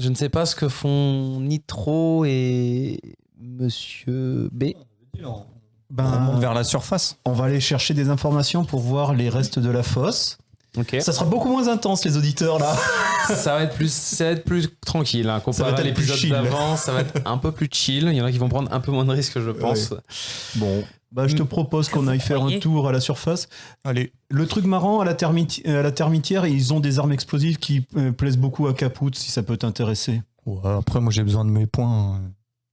Je ne sais pas ce que font Nitro et Monsieur B. On remonte vers la surface. On va aller chercher des informations pour voir les restes de la fosse. Ok. Ça sera beaucoup moins intense, les auditeurs, là. Ça va être plus tranquille. Hein. Comparé va à être plus l'épisode chill. d'avant, ça va être un peu plus chill. Il y en a qui vont prendre un peu moins de risques, je pense. Bon, bah, je te propose qu'on aille faire un tour à la surface. Allez. Le truc marrant, à la termitière, ils ont des armes explosives qui plaisent beaucoup à Caput, si ça peut t'intéresser. Ouais, après, moi, j'ai besoin de mes points.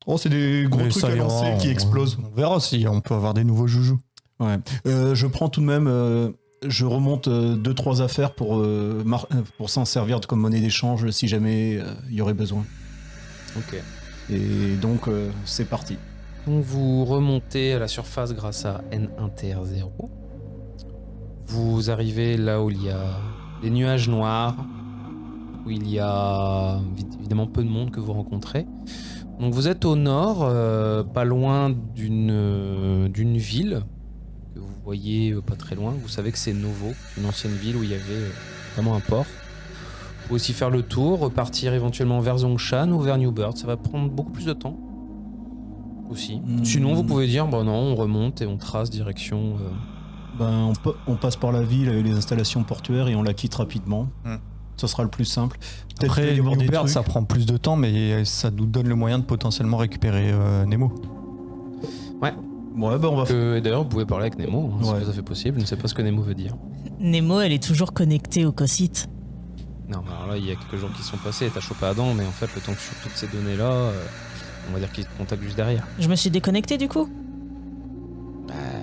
Oh, c'est des gros Mais trucs ça à ira, lancer qui explosent. On verra si on peut avoir des nouveaux joujoux. Ouais. Je prends tout de même... je remonte 2-3 affaires pour s'en servir comme monnaie d'échange si jamais il y aurait besoin. Ok. Et donc, c'est parti. Donc vous remontez à la surface grâce à N1TR0. Vous arrivez là où il y a des nuages noirs, où il y a évidemment peu de monde que vous rencontrez. Donc vous êtes au nord, pas loin d'une ville que vous voyez pas très loin. Vous savez que c'est Novo, une ancienne ville où il y avait vraiment un port. Vous pouvez aussi faire le tour, repartir éventuellement vers Zongshan ou vers Newburgh. Ça va prendre beaucoup plus de temps. Aussi. Sinon, vous pouvez dire, bon non, on remonte et on trace direction. On passe par la ville avec les installations portuaires et on la quitte rapidement. Ça sera le plus simple. Peut-être qu'il va Après, y avoir des Newburgh, trucs. ça prend plus de temps, mais ça nous donne le moyen de potentiellement récupérer Nemo. Ouais, bah on va Et d'ailleurs, vous pouvez parler avec Nemo, hein, c'est Ouais. tout à fait possible. Je ne sais pas ce que Nemo veut dire. Nemo, elle est toujours connectée au COSIT. Non, mais alors là, il y a quelques jours qui sont passés et t'as chopé Adam, mais en fait, le temps que sur toutes ces données-là, on va dire qu'il te contacte juste derrière. Je me suis déconnecté du coup.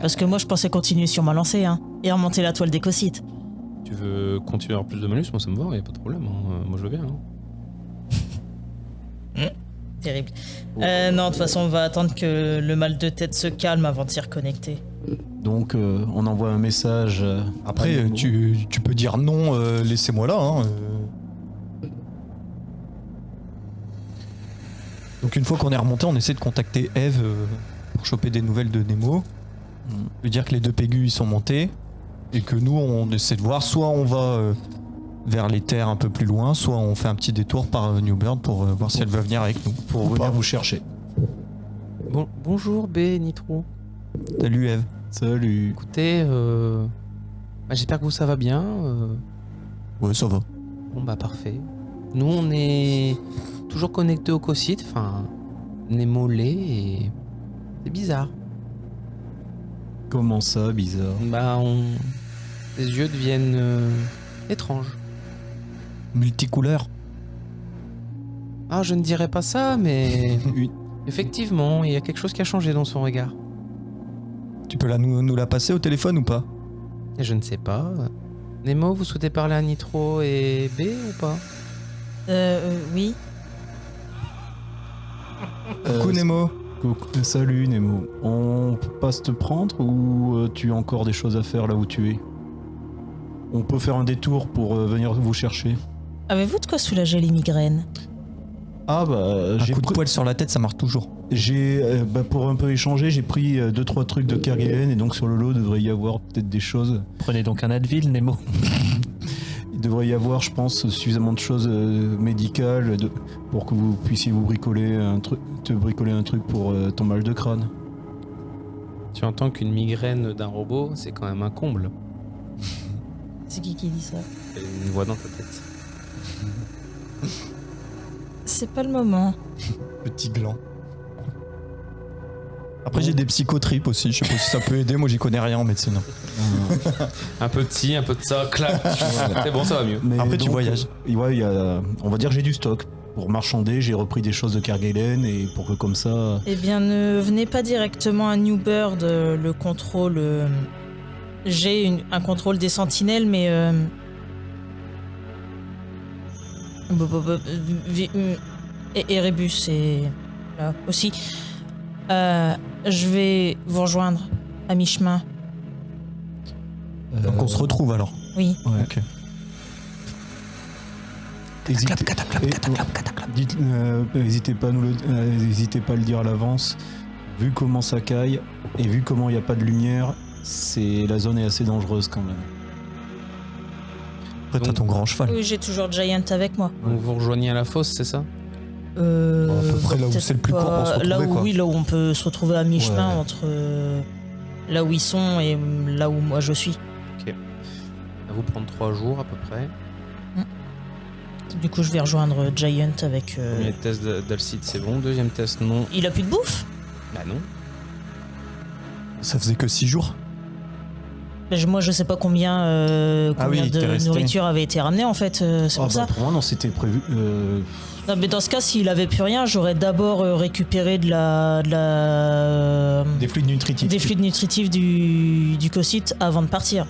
Parce que moi, je pensais continuer sur ma lancée, hein, et remonter la toile des COSIT. Tu veux continuer à avoir plus de malus? Moi, ça me va, il n'y a pas de problème. Hein. Moi, je veux bien. Hein. Terrible. Non, de toute façon, on va attendre que le mal de tête se calme avant de s'y reconnecter. Donc, on envoie un message. Après, à Nemo. tu peux dire non, laissez-moi là. Hein, Donc une fois qu'on est remonté, on essaie de contacter Eve pour choper des nouvelles de Nemo. Lui dire que les deux Pégus ils sont montés et que nous on essaie de voir, soit on va vers les terres un peu plus loin, soit on fait un petit détour par Newburgh pour voir si elle veut venir avec nous. Pour Ou venir pas. vous chercher. Bonjour B, Nitro. Salut Eve. Salut. Écoutez, j'espère que vous ça va bien. Ouais, ça va. Bon, bah parfait. Nous, on est toujours connectés au COSIT, enfin, Nemo l'est, et c'est bizarre. Comment ça, bizarre? Les yeux deviennent étranges. Multicouleur. Ah, je ne dirais pas ça, mais effectivement, il y a quelque chose qui a changé dans son regard. Tu peux nous la passer au téléphone ou pas? Et je ne sais pas. Nemo, vous souhaitez parler à Nitro et B ou pas? Oui. Coucou Nemo. Salut Nemo. On passe te prendre ou tu as encore des choses à faire là où tu es? On peut faire un détour pour venir vous chercher. Avez-vous de quoi soulager les migraines? Ah bah Un j'ai coup de poil sur la tête, ça marche toujours. pour un peu échanger, j'ai pris 2-3 trucs de Kerguelen et donc sur le lot devrait y avoir peut-être des choses. Prenez donc un Advil, Nemo. Il devrait y avoir, je pense, suffisamment de choses médicales pour que vous puissiez vous bricoler un truc pour ton mal de crâne. Tu entends qu'une migraine d'un robot, c'est quand même un comble. C'est qui dit ça? Il y a une voix dans ta tête. C'est pas le moment. Petit gland. Après j'ai des psychotripes aussi, je sais pas si ça peut aider, moi j'y connais rien en médecine. Un peu de ci, un peu de ça, clac. C'est bon, ça va mieux. Mais Après, tu donc, voyages. Ouais, on va dire que j'ai du stock. Pour marchander, j'ai repris des choses de Kerguelen et pour que comme ça... Eh bien, ne venez pas directement à Newburgh, le contrôle... J'ai un contrôle des sentinelles, mais... Et Erebus est là aussi. Je vais vous rejoindre à mi-chemin. Donc on se retrouve alors. Oui. Ouais. Ok. N'hésitez pas à le dire à l'avance. Vu comment ça caille et vu comment il n'y a pas de lumière, la zone est assez dangereuse quand même. Après t'as Donc- ton grand cheval. Oui, j'ai toujours Giant avec moi. Donc vous rejoignez à la fosse, c'est ça? à peu près là où peut-être c'est le plus court pour se retrouver, là où, quoi. oui, là où on peut se retrouver à mi-chemin Ouais. entre là où ils sont et là où moi je suis. Ça va vous prendre 3 jours à peu près. Du coup, je vais rejoindre Giant avec. Premier test d'Alcide, c'est bon. Deuxième test, non. Il a plus de bouffe? Bah non. Ça faisait que 6 jours. Moi, je sais pas combien, combien oui, t'es de resté. nourriture avait été ramenée en fait. C'est Ah, pour ça. pour moi, non, c'était prévu. Non, mais dans ce cas, s'il avait plus rien, j'aurais d'abord récupéré de la Des fluides nutritifs. des fluides nutritifs du cocyte avant de partir.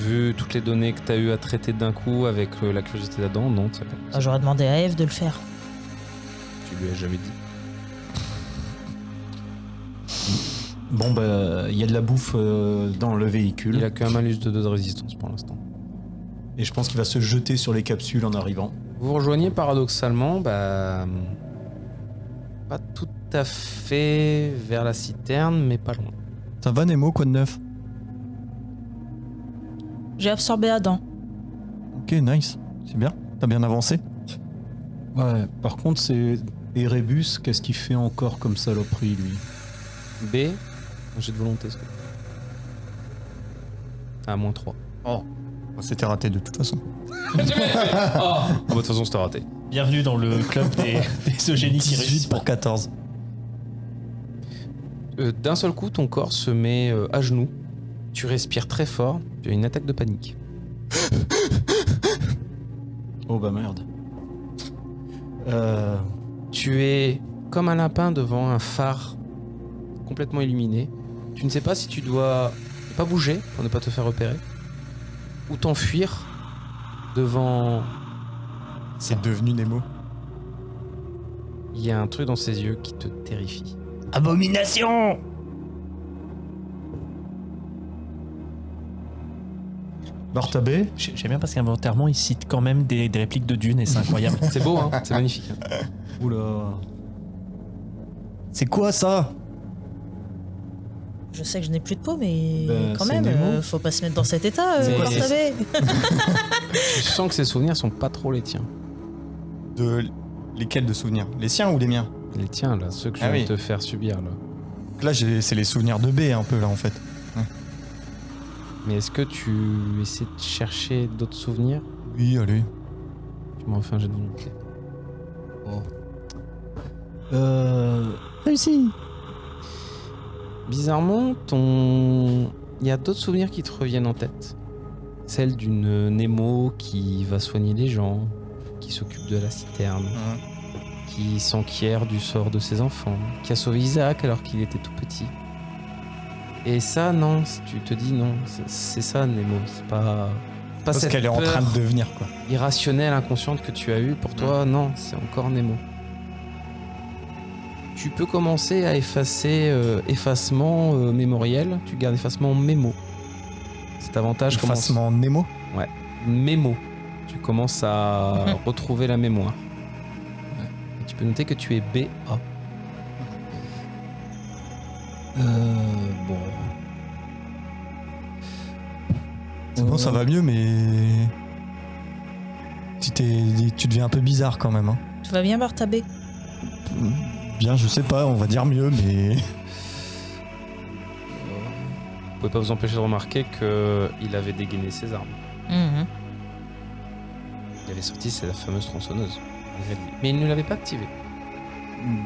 Vu toutes les données que tu as eu à traiter d'un coup avec la curiosité là-dedans, non, ça pas. Ah, j'aurais demandé à Eve de le faire. Tu lui as jamais dit. Bon, bah, il y a de la bouffe dans le véhicule. Il a qu'un malus de 2 de résistance pour l'instant. Et je pense qu'il va se jeter sur les capsules en arrivant. Vous rejoignez paradoxalement, bah. Pas tout à fait vers la citerne, mais pas loin. Ça va Nemo, quoi de neuf? J'ai absorbé Adam. Ok, nice. C'est bien. T'as bien avancé? Ouais, par contre, c'est Erebus, qu'est-ce qu'il fait encore comme saloperie, lui? B, un jet de volonté, s'il te plaît. Ah, moins 3. Oh. C'était raté de toute façon. Oh, de toute façon, c'était raté. Bienvenue dans le club des eugénies qui 18 réussissent pour pas. 14. D'un seul coup, ton corps se met à genoux. Tu respires très fort. Tu as une attaque de panique. Oh bah merde. Tu es comme un lapin devant un phare complètement illuminé. Tu ne sais pas si tu dois pas bouger pour ne pas te faire repérer ou t'enfuir devant... C'est devenu Nemo. Il y a un truc dans ses yeux qui te terrifie. Abomination! Bartabé? J'aime bien parce qu'involontairement, il cite quand même des répliques de Dune et c'est incroyable. C'est beau, hein. C'est magnifique. Oula. C'est quoi ça? Je sais que je n'ai plus de peau, mais quand c'est même, Nemo. faut pas se mettre dans cet état, C'est- Bartabé. Tu sens que ces souvenirs sont pas trop les tiens. De lesquels de souvenirs? Les siens ou les miens? Les tiens, là, ceux que je Ah viens oui. de te faire subir, là. Donc là, c'est les souvenirs de B un peu là en fait. Mais est-ce que tu essaies de chercher d'autres souvenirs? Oui, allez. Tu m'en refais un jet de volonté. Réussi. Bizarrement, il y a d'autres souvenirs qui te reviennent en tête. Celle d'une Nemo qui va soigner les gens, qui s'occupe de la citerne, qui s'enquiert du sort de ses enfants, qui a sauvé Isaac alors qu'il était tout petit. Et ça, non, tu te dis non, c'est ça Nemo, c'est pas Parce cette qu'elle est en peur train de devenir quoi. irrationnelle, inconsciente que tu as eue. Pour toi, non, c'est encore Nemo. Tu peux commencer à effacer effacement mémoriel. Tu gardes effacement mémo. Cet avantage commence... Effacement Nemo. Mémo. Tu commences à retrouver la mémoire. Et tu peux noter que tu es BA. Bon. C'est bon, ça va mieux, mais tu deviens un peu bizarre quand même. Hein. Tout va bien, Bartabé? Bien, je sais pas, on va dire mieux, mais Vous pouvez pas vous empêcher de remarquer qu'il avait dégainé ses armes. Mhm. Il avait sorti sa fameuse tronçonneuse. malgré lui. Mais il ne l'avait pas activée.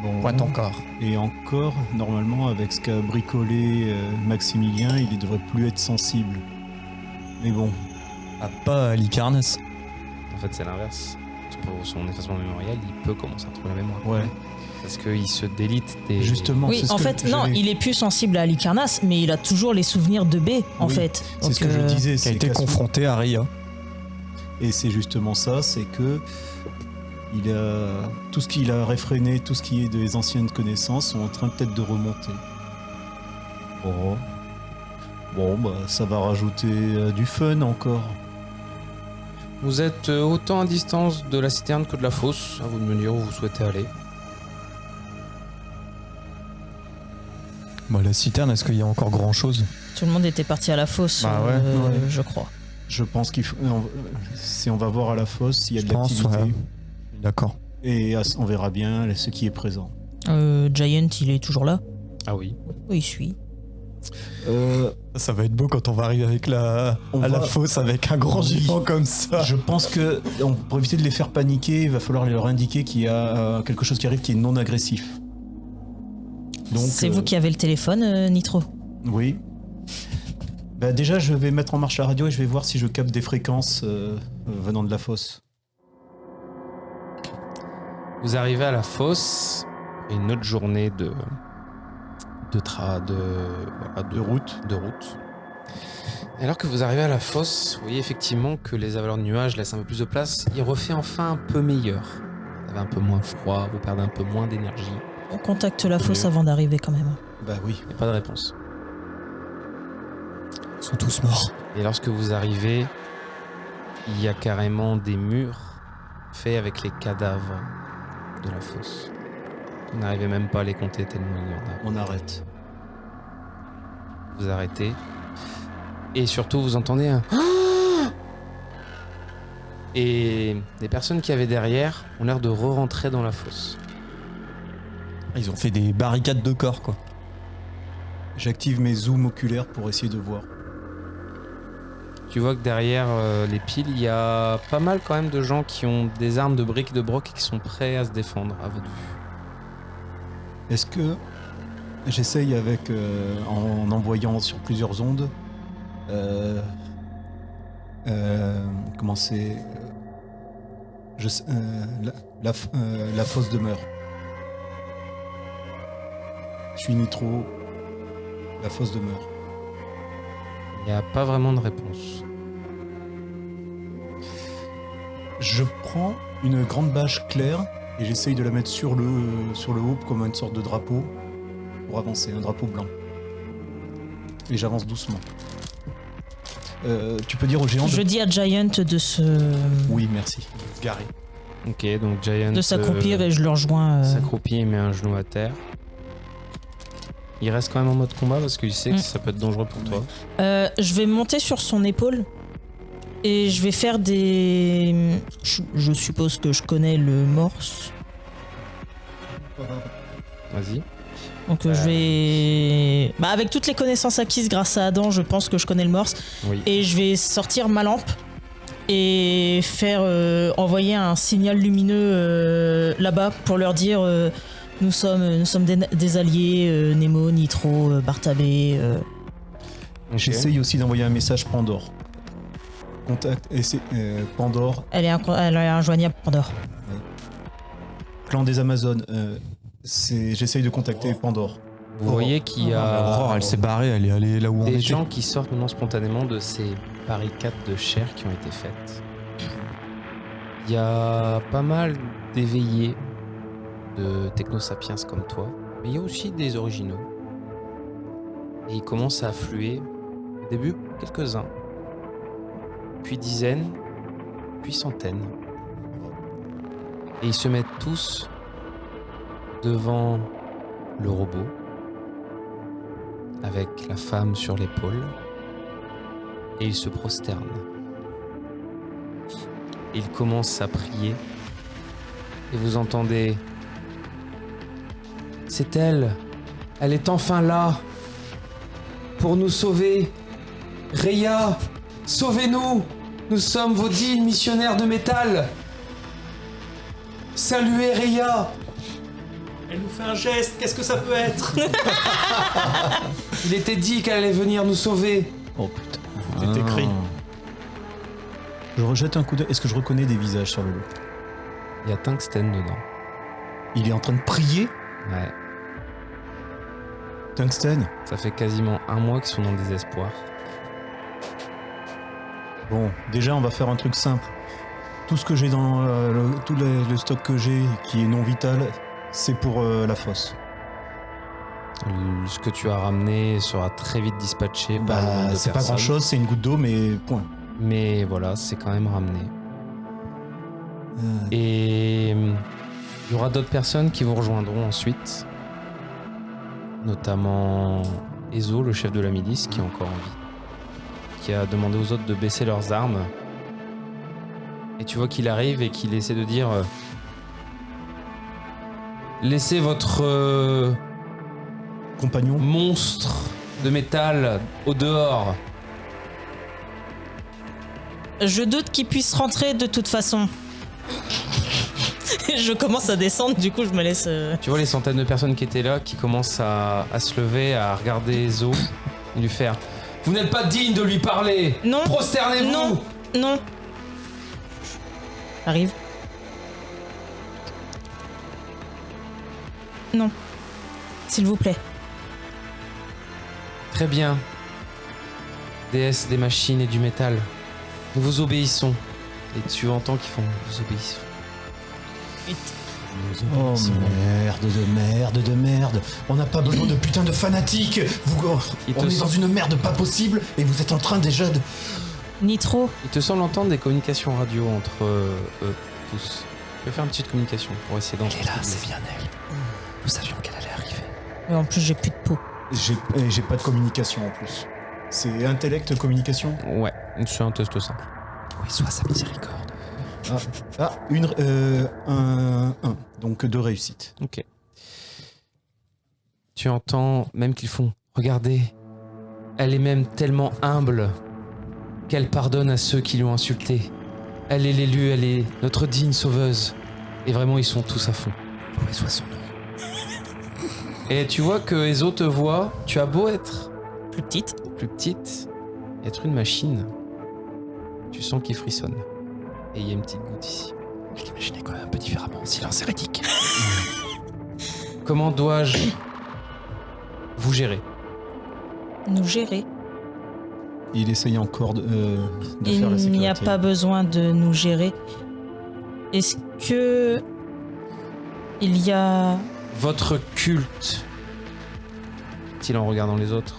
Bon. pointe encore. Et encore, normalement, avec ce qu'a bricolé Maximilien, il ne devrait plus être sensible. Mais bon. Ah, pas à Licarnas. En fait, c'est l'inverse. Pour son effacement mémoriel, il peut commencer à retrouver la mémoire. Ouais. Parce qu'il se délite des... Justement, Oui, c'est ce en que fait, non, j'allais- il est plus sensible à Alicarnas, mais il a toujours les souvenirs de B, en Oui, fait. C'est Donc, ce que je disais. Qui a c'est été qu'à ce- confronté à Ria. Et c'est justement ça, c'est que il a tout ce qu'il a réfréné, tout ce qui est des anciennes connaissances sont en train peut-être de remonter. Oh. Bon, bah ça va rajouter du fun encore. Vous êtes autant à distance de la citerne que de la fosse. À vous de me dire où vous souhaitez aller. Bah, la citerne, est-ce qu'il y a encore grand chose? tout le monde était parti à la fosse, Bah ouais, ouais. je crois. Je pense qu'il faut. Si on va voir à la fosse s'il y a Je de pense, l'activité. ouais. D'accord. Et on verra bien ce qui est présent. Giant, il est toujours là. Ah oui. Oui, il suit. Ça va être beau quand on va arriver avec la fosse avec un grand Oui. géant comme ça. Je pense que pour éviter de les faire paniquer, il va falloir leur indiquer qu'il y a quelque chose qui arrive qui est non agressif. Donc, C'est vous qui avez le téléphone, Nitro. Oui. Bah déjà, je vais mettre en marche la radio et je vais voir si je capte des fréquences venant de la fosse. Vous arrivez à la fosse, et une autre journée de route. Et alors que vous arrivez à la fosse, vous voyez effectivement que les avaleurs de nuages laissent un peu plus de place. Il refait enfin un peu meilleur. Vous avez un peu moins froid, vous perdez un peu moins d'énergie. On contacte la fosse avant d'arriver quand même. Bah oui. Il n'y a pas de réponse. Ils sont tous morts. Et lorsque vous arrivez, il y a carrément des murs faits avec les cadavres de la fosse. Vous n'arrivez même pas à les compter tellement il y en a. On arrête. Vous arrêtez. Et surtout, vous entendez un... Et les personnes qui avaient derrière ont l'air de re-rentrer dans la fosse. Ils ont fait des barricades de corps, quoi. J'active mes zooms oculaires pour essayer de voir. Tu vois que derrière les piles, il y a pas mal quand même de gens qui ont des armes de briques de broc et qui sont prêts à se défendre à votre vue. Est-ce que j'essaye avec en envoyant sur plusieurs ondes comment c'est la fosse demeure. Je suis Nitro. La fosse demeure. Il n'y a pas vraiment de réponse. Je prends une grande bâche claire et j'essaye de la mettre sur le haut comme une sorte de drapeau pour avancer, un drapeau blanc. Et j'avance doucement. Tu peux dire aux géants Je dis à Giant de se... Oui, merci. Garé. Ok, donc Giant de s'accroupir et je le rejoins. s'accroupit et met un genou à terre. Il reste quand même en mode combat parce qu'il sait que ça peut être dangereux pour toi. Je vais monter sur son épaule et je vais faire des... Je suppose que je connais le morse. Vas-y. Donc je vais... Bah, avec toutes les connaissances acquises grâce à Adam, je pense que je connais le morse. Oui. Et je vais sortir ma lampe et faire envoyer un signal lumineux là-bas pour leur dire nous sommes des alliés, Nemo, Nitro, Bartabé. Ok. J'essaye aussi d'envoyer un message Pandore. Contact Pandore, Elle est injoignable, Pandore. clan des Amazones. J'essaye de contacter Pandore. Vous voyez qu'il y a Aurore, elle s'est barrée, elle est allée là où on des était. gens qui sortent maintenant spontanément de ces barricades de chair qui ont été faites. Il y a pas mal d'éveillés de technosapiens comme toi, mais il y a aussi des originaux. Et ils commencent à affluer. Au début, quelques-uns, puis dizaines, puis centaines. Et ils se mettent tous devant le robot, avec la femme sur l'épaule, et ils se prosternent. Ils commencent à prier, et vous entendez « C'est elle, elle est enfin là, pour nous sauver. Rhea, sauvez-nous, nous sommes vos dignes missionnaires de métal. Saluez Rhea. Elle nous fait un geste, qu'est-ce que ça peut être? Il était dit qu'elle allait venir nous sauver. » Oh putain. C'est écrit. Je rejette un coup d'œil. Est-ce que je reconnais des visages sur le lot? Il y a Tungsten dedans. Il est en train de prier. Ouais. Tungsten. Ça fait quasiment un mois qu'ils sont dans le désespoir. Bon, déjà, on va faire un truc simple. Tout ce que j'ai dans le stock que j'ai qui est non vital, c'est pour la fosse. Ce que tu as ramené sera très vite dispatché par le nombre de C'est pas personnes. grand chose, c'est une goutte d'eau, mais point. Mais voilà, c'est quand même ramené. Et il y aura d'autres personnes qui vous rejoindront ensuite. Notamment Ezo, le chef de la milice, qui est encore en vie. Qui a demandé aux autres de baisser leurs armes. Et tu vois qu'il arrive et qu'il essaie de dire Laissez votre Compagnon. monstre de métal au dehors. Je doute qu'il puisse rentrer de toute façon. Je commence à descendre, du coup je me laisse... Tu vois les centaines de personnes qui étaient là, qui commencent à se lever, à regarder Zo et lui faire « Vous n'êtes pas digne de lui parler. Non. Prosternez-vous. Non. Non. Arrive. Non. S'il vous plaît. Très bien. Déesse des machines et du métal, nous vous obéissons. Et tu entends qu'ils font « Vous obéissons ». Oh merde de merde. On n'a pas besoin de putain de fanatiques. Il te On est sent- dans une merde pas possible et vous êtes en train déjà de... Nitro. Il te semble entendre des communications radio entre eux tous. Tu peux faire une petite communication pour essayer d'entendre. Elle est là, c'est bien elle. Nous savions qu'elle allait arriver. Et en plus j'ai plus de peau. J'ai pas de communication en plus. C'est intellect communication. Ouais, c'est un test simple. Oui, soit sa miséricorde. Un. Donc 2 réussites. Ok. Tu entends même qu'ils font « Regardez, elle est même tellement humble qu'elle pardonne à ceux qui l'ont insultée. Elle est l'élue, elle est notre digne sauveuse. » Et vraiment, ils sont tous à fond. Oui, soit son nom. Et tu vois que Ezo te voit, tu as beau être Plus petite. plus petite, être une machine, tu sens qu'il frissonne. Et il y a une petite goutte ici. Je l'imaginais quand même un peu différemment. Silence hérétique. Comment dois-je vous gérer? Nous gérer. Il essaye encore de faire la Il sécurité. n'y a pas besoin de nous gérer. Est-ce que... Il y a... Votre culte, dit-il en regardant les autres,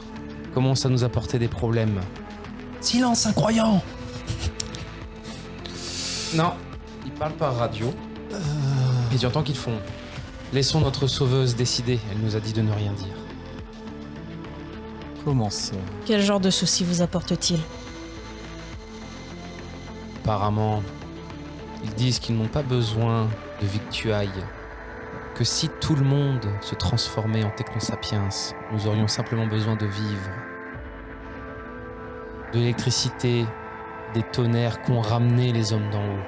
commence à nous apporter des problèmes. Silence, incroyant. Non, ils parlent par radio. Et tu entends qu'ils font « Laissons notre sauveuse décider, elle nous a dit de ne rien dire. Comment ça? Quel genre de soucis vous apporte-t-il? » Apparemment, ils disent qu'ils n'ont pas besoin de victuailles, que si tout le monde se transformait en technosapiens, nous aurions simplement besoin de vivre. De l'électricité, des tonnerres qu'ont ramené les hommes d'en haut.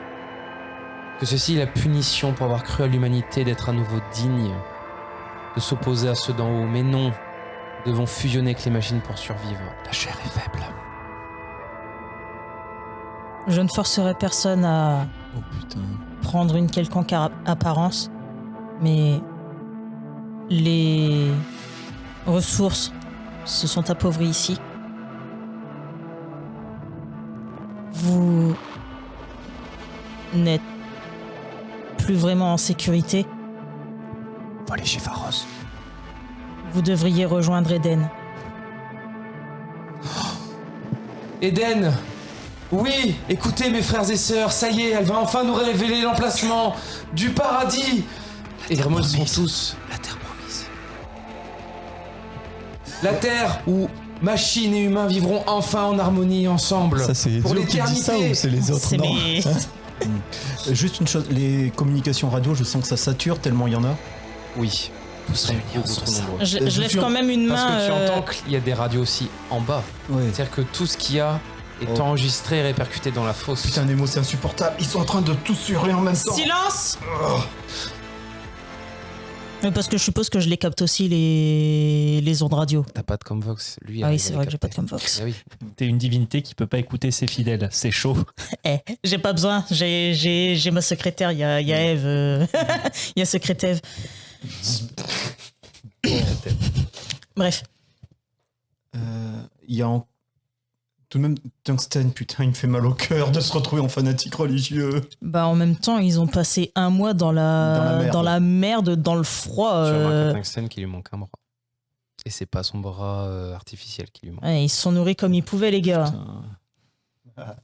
Que ceci est la punition pour avoir cru à l'humanité d'être à nouveau digne, de s'opposer à ceux d'en haut. Mais non, nous devons fusionner avec les machines pour survivre. La chair est faible. Je ne forcerai personne à Oh putain. prendre une quelconque apparence, mais les ressources se sont appauvries ici. Vous n'êtes plus vraiment en sécurité. Faut aller chez Pharos. Vous devriez rejoindre Eden. Eden! Oui, écoutez mes frères et sœurs, ça y est, elle va enfin nous révéler l'emplacement du paradis! Et vraiment, ils sont tous La terre promise. la terre où machines et humains vivront enfin en harmonie ensemble. Ça, c'est pour Ezo qui dit ça l'éternité. ou c'est les autres? C'est Non. mes- Juste une chose, les communications radio, je sens que ça sature tellement il y en a. Oui, Tous sont réunis beaucoup ensemble. trop nombreux. Je Je lève suis quand même une Parce main. que tu entends qu'il y a des radios aussi en bas. Ouais. C'est-à-dire que tout ce qu'il y a est Oh. enregistré et répercuté dans la fosse. Putain, Nemo, c'est insupportable. Ils sont en train de tous hurler en même temps. Silence! Oh. Mais parce que je suppose que je les capte aussi les ondes radio. T'as pas de Comvox, lui. Ah oui, arrive c'est à vrai les que j'ai pas de capter. Comvox. Ah oui. T'es une divinité qui peut pas écouter ses fidèles. C'est chaud. Eh, j'ai pas besoin, j'ai ma secrétaire, il y a Eve, il y a secrète Eve. Bref, Il y a tout de même Tungsten, putain, il me fait mal au cœur de se retrouver en fanatique religieux. bah en même temps, ils ont passé un mois dans la merde, dans le froid. Tu remarques à Tungsten qu'il lui manque un bras. Et c'est pas son bras artificiel qui lui manque. Ouais, ils se sont nourris comme ils pouvaient, les gars. Putain.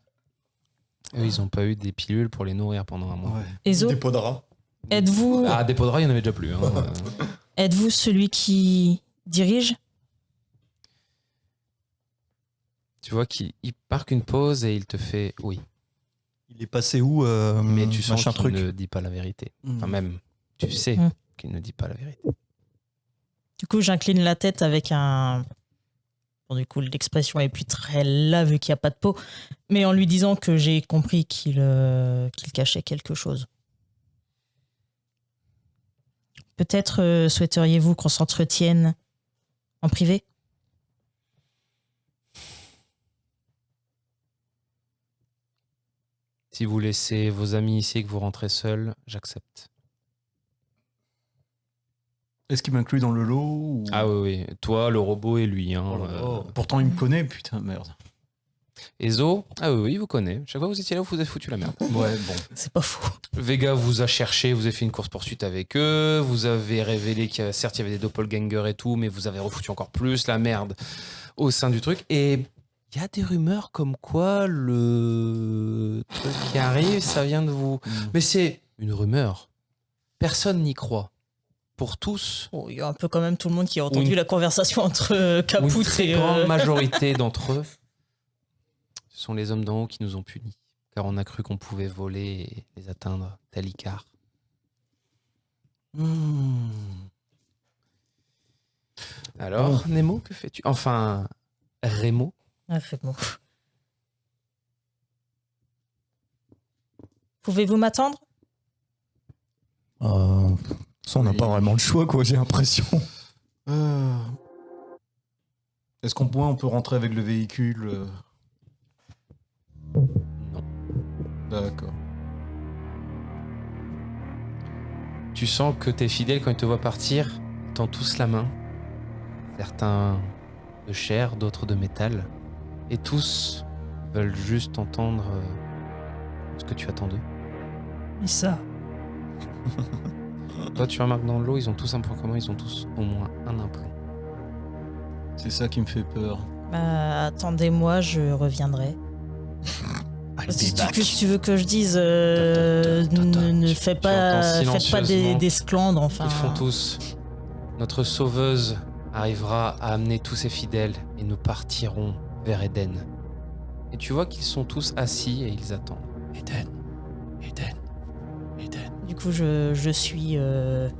Eux, ils ont pas eu des pilules pour les nourrir pendant un mois. Ouais. Ezo, Des pots de rats. êtes-vous Ah, des pots de rats, il y en avait déjà plus. Hein. êtes-vous celui qui dirige? Tu vois qu'il marque une pause et il te fait oui. Il est passé où Mais tu sens machin qu'il truc ne dit pas la vérité. Mm. Enfin, même, tu sais Mm. qu'il ne dit pas la vérité. Du coup, j'incline la tête avec un... Bon, du coup, l'expression est plus très là vu qu'il n'y a pas de peau, mais en lui disant que j'ai compris qu'il cachait quelque chose. Peut-être souhaiteriez-vous qu'on s'entretienne en privé ? Si vous laissez vos amis ici et que vous rentrez seul, j'accepte. Est-ce qu'il m'inclut dans le lot ou... Ah oui, oui. Toi, le robot et lui. Hein, Oh là là. Pourtant, il me connaît, putain, merde. Ezo, ah oui, il vous connaît. Chaque fois que vous étiez là, vous avez foutu la merde. Ouais, bon. C'est pas faux. Vega vous a cherché, vous avez fait une course-poursuite avec eux, vous avez révélé qu'il y avait, certes, il y avait des doppelgangers et tout, mais vous avez refoutu encore plus la merde au sein du truc. Et il y a des rumeurs comme quoi le truc qui arrive, ça vient de vous. Mais c'est une rumeur. Personne n'y croit. Pour tous, Bon, il y a un peu quand même tout le monde qui a entendu Oui. la conversation entre une Caput très et... grande majorité d'entre eux, ce sont les hommes d'en haut qui nous ont punis. Car on a cru qu'on pouvait voler et les atteindre, tel Icar. Alors, Nemo, que fais-tu? Enfin, Rémo. Ah, c'est bon. Pouvez-vous m'attendre ? Ça, on n'a pas vraiment le choix, quoi, j'ai l'impression. Est-ce qu'on peut rentrer avec le véhicule Non. D'accord. Tu sens que tes fidèles, quand ils te voient partir, tendent tous la main. Certains de chair, d'autres de métal. Et tous veulent juste entendre ce que tu attends d'eux. Mais ça. Toi, tu remarques dans l'eau, ils ont tous un point commun, ils ont tous au moins un implant. C'est ça qui me fait peur. Bah, attendez-moi, je reviendrai. Si tu veux que je dise, ne fais pas, Tu entends faites pas silencieusement. d'esclandre, enfin. Ils font tous. Notre sauveuse arrivera à amener tous ses fidèles et nous partirons vers Éden. Et tu vois qu'ils sont tous assis et ils attendent. Eden. Eden. Eden. Du coup, je suis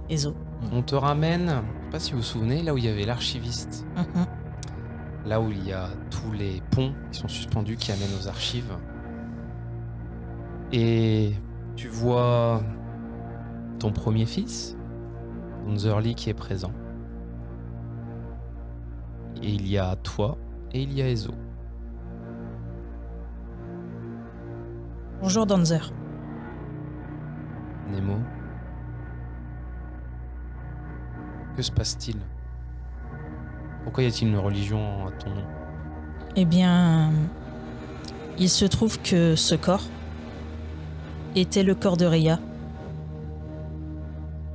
Ezo. On te ramène, je sais pas si vous vous souvenez, là où il y avait l'archiviste. Mhm. Là où il y a tous les ponts qui sont suspendus qui amènent aux archives. Et tu vois ton premier fils, Donzerly, qui est présent. Et il y a toi et il y a Ezo. Bonjour Danzer. Nemo. Que se passe-t-il? Pourquoi y a-t-il une religion à ton nom? Eh bien, il se trouve que ce corps était le corps de Rhea.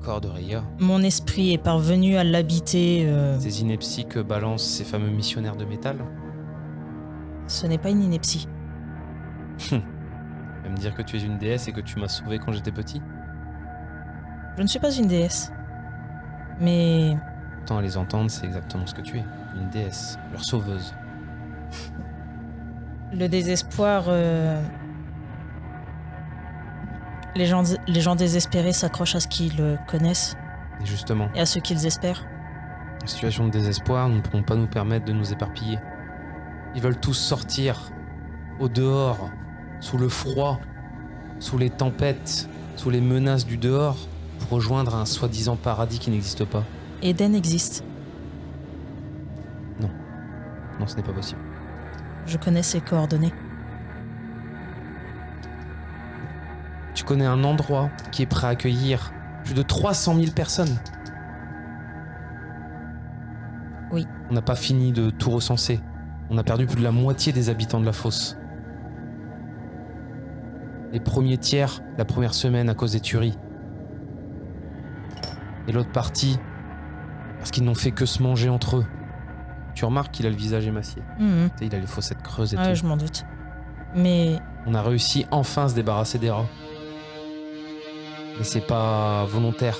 Corps de Rhea. Mon esprit est parvenu à l'habiter. Ces inepties que balancent ces fameux missionnaires de métal. Ce n'est pas une ineptie. Tu vas me dire que tu es une déesse et que tu m'as sauvé quand j'étais petit? Je ne suis pas une déesse. Mais Pourtant, à les entendre, c'est exactement ce que tu es. Une déesse, leur sauveuse. le désespoir... Les gens désespérés s'accrochent à ce qu'ils connaissent Et justement, et à ce qu'ils espèrent. en situation de désespoir, nous ne pourrons pas nous permettre de nous éparpiller. Ils veulent tous sortir, au dehors, sous le froid, sous les tempêtes, sous les menaces du dehors, pour rejoindre un soi-disant paradis qui n'existe pas. Eden existe. Non, ce n'est pas possible. Je connais ses coordonnées. Tu connais un endroit qui est prêt à accueillir plus de 300 000 personnes. Oui. On n'a pas fini de tout recenser. On a perdu plus de la moitié des habitants de la fosse. Les premiers tiers, la première semaine à cause des tueries. Et l'autre partie, parce qu'ils n'ont fait que se manger entre eux. Tu remarques qu'il a le visage émacié. Mhm. Tu sais, il a les fossettes creuses et Ouais, tout. je m'en doute. Mais On a réussi enfin à se débarrasser des rats. Mais c'est pas volontaire.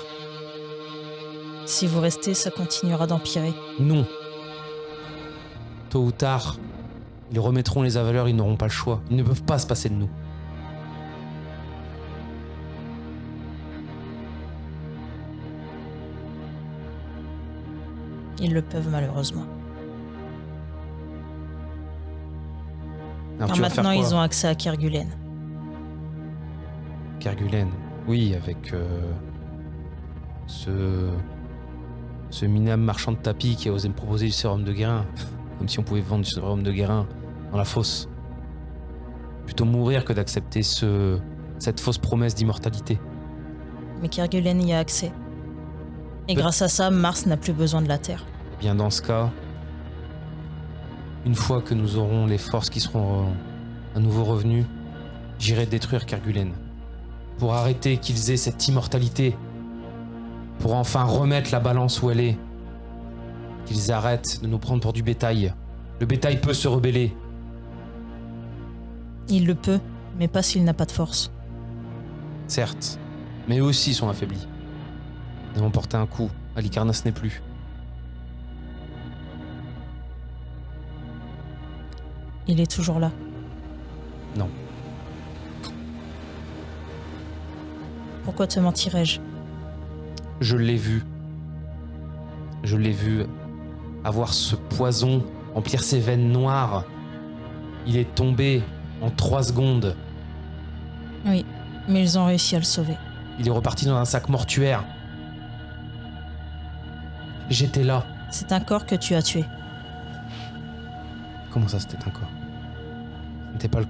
si vous restez, ça continuera d'empirer. Non. Tôt ou tard, ils remettront les avaleurs, ils n'auront pas le choix. Ils ne peuvent pas se passer de nous. Ils le peuvent malheureusement. Alors, Car tu vas faire maintenant, quoi ils ont accès à Kerguelen. Kerguelen. Oui, avec ce minable marchand de tapis qui a osé me proposer du sérum de guérin. Comme si on pouvait vendre du sérum de guérin dans la fosse. Plutôt mourir que d'accepter cette fausse promesse d'immortalité. Mais Kerguelen y a accès. Et grâce à ça, Mars n'a plus besoin de la Terre. Eh bien, dans ce cas, une fois que nous aurons les forces qui seront à nouveau revenues, j'irai détruire Kerguelen. Pour arrêter qu'ils aient cette immortalité. Pour enfin remettre la balance où elle est. Qu'ils arrêtent de nous prendre pour du bétail. Le bétail peut se rebeller. Il le peut, mais pas s'il n'a pas de force. Certes, mais eux aussi sont affaiblis. Nous avons porté un coup. Halicarnasse n'est plus. Il est toujours là. Non. Pourquoi te mentirais-je? Je l'ai vu. Je l'ai vu avoir ce poison remplir ses veines noires. Il est tombé en 3 secondes. Oui, mais ils ont réussi à le sauver. Il est reparti dans un sac mortuaire. J'étais là. C'est un corps que tu as tué. Comment ça, c'était un corps? Ce n'était pas le...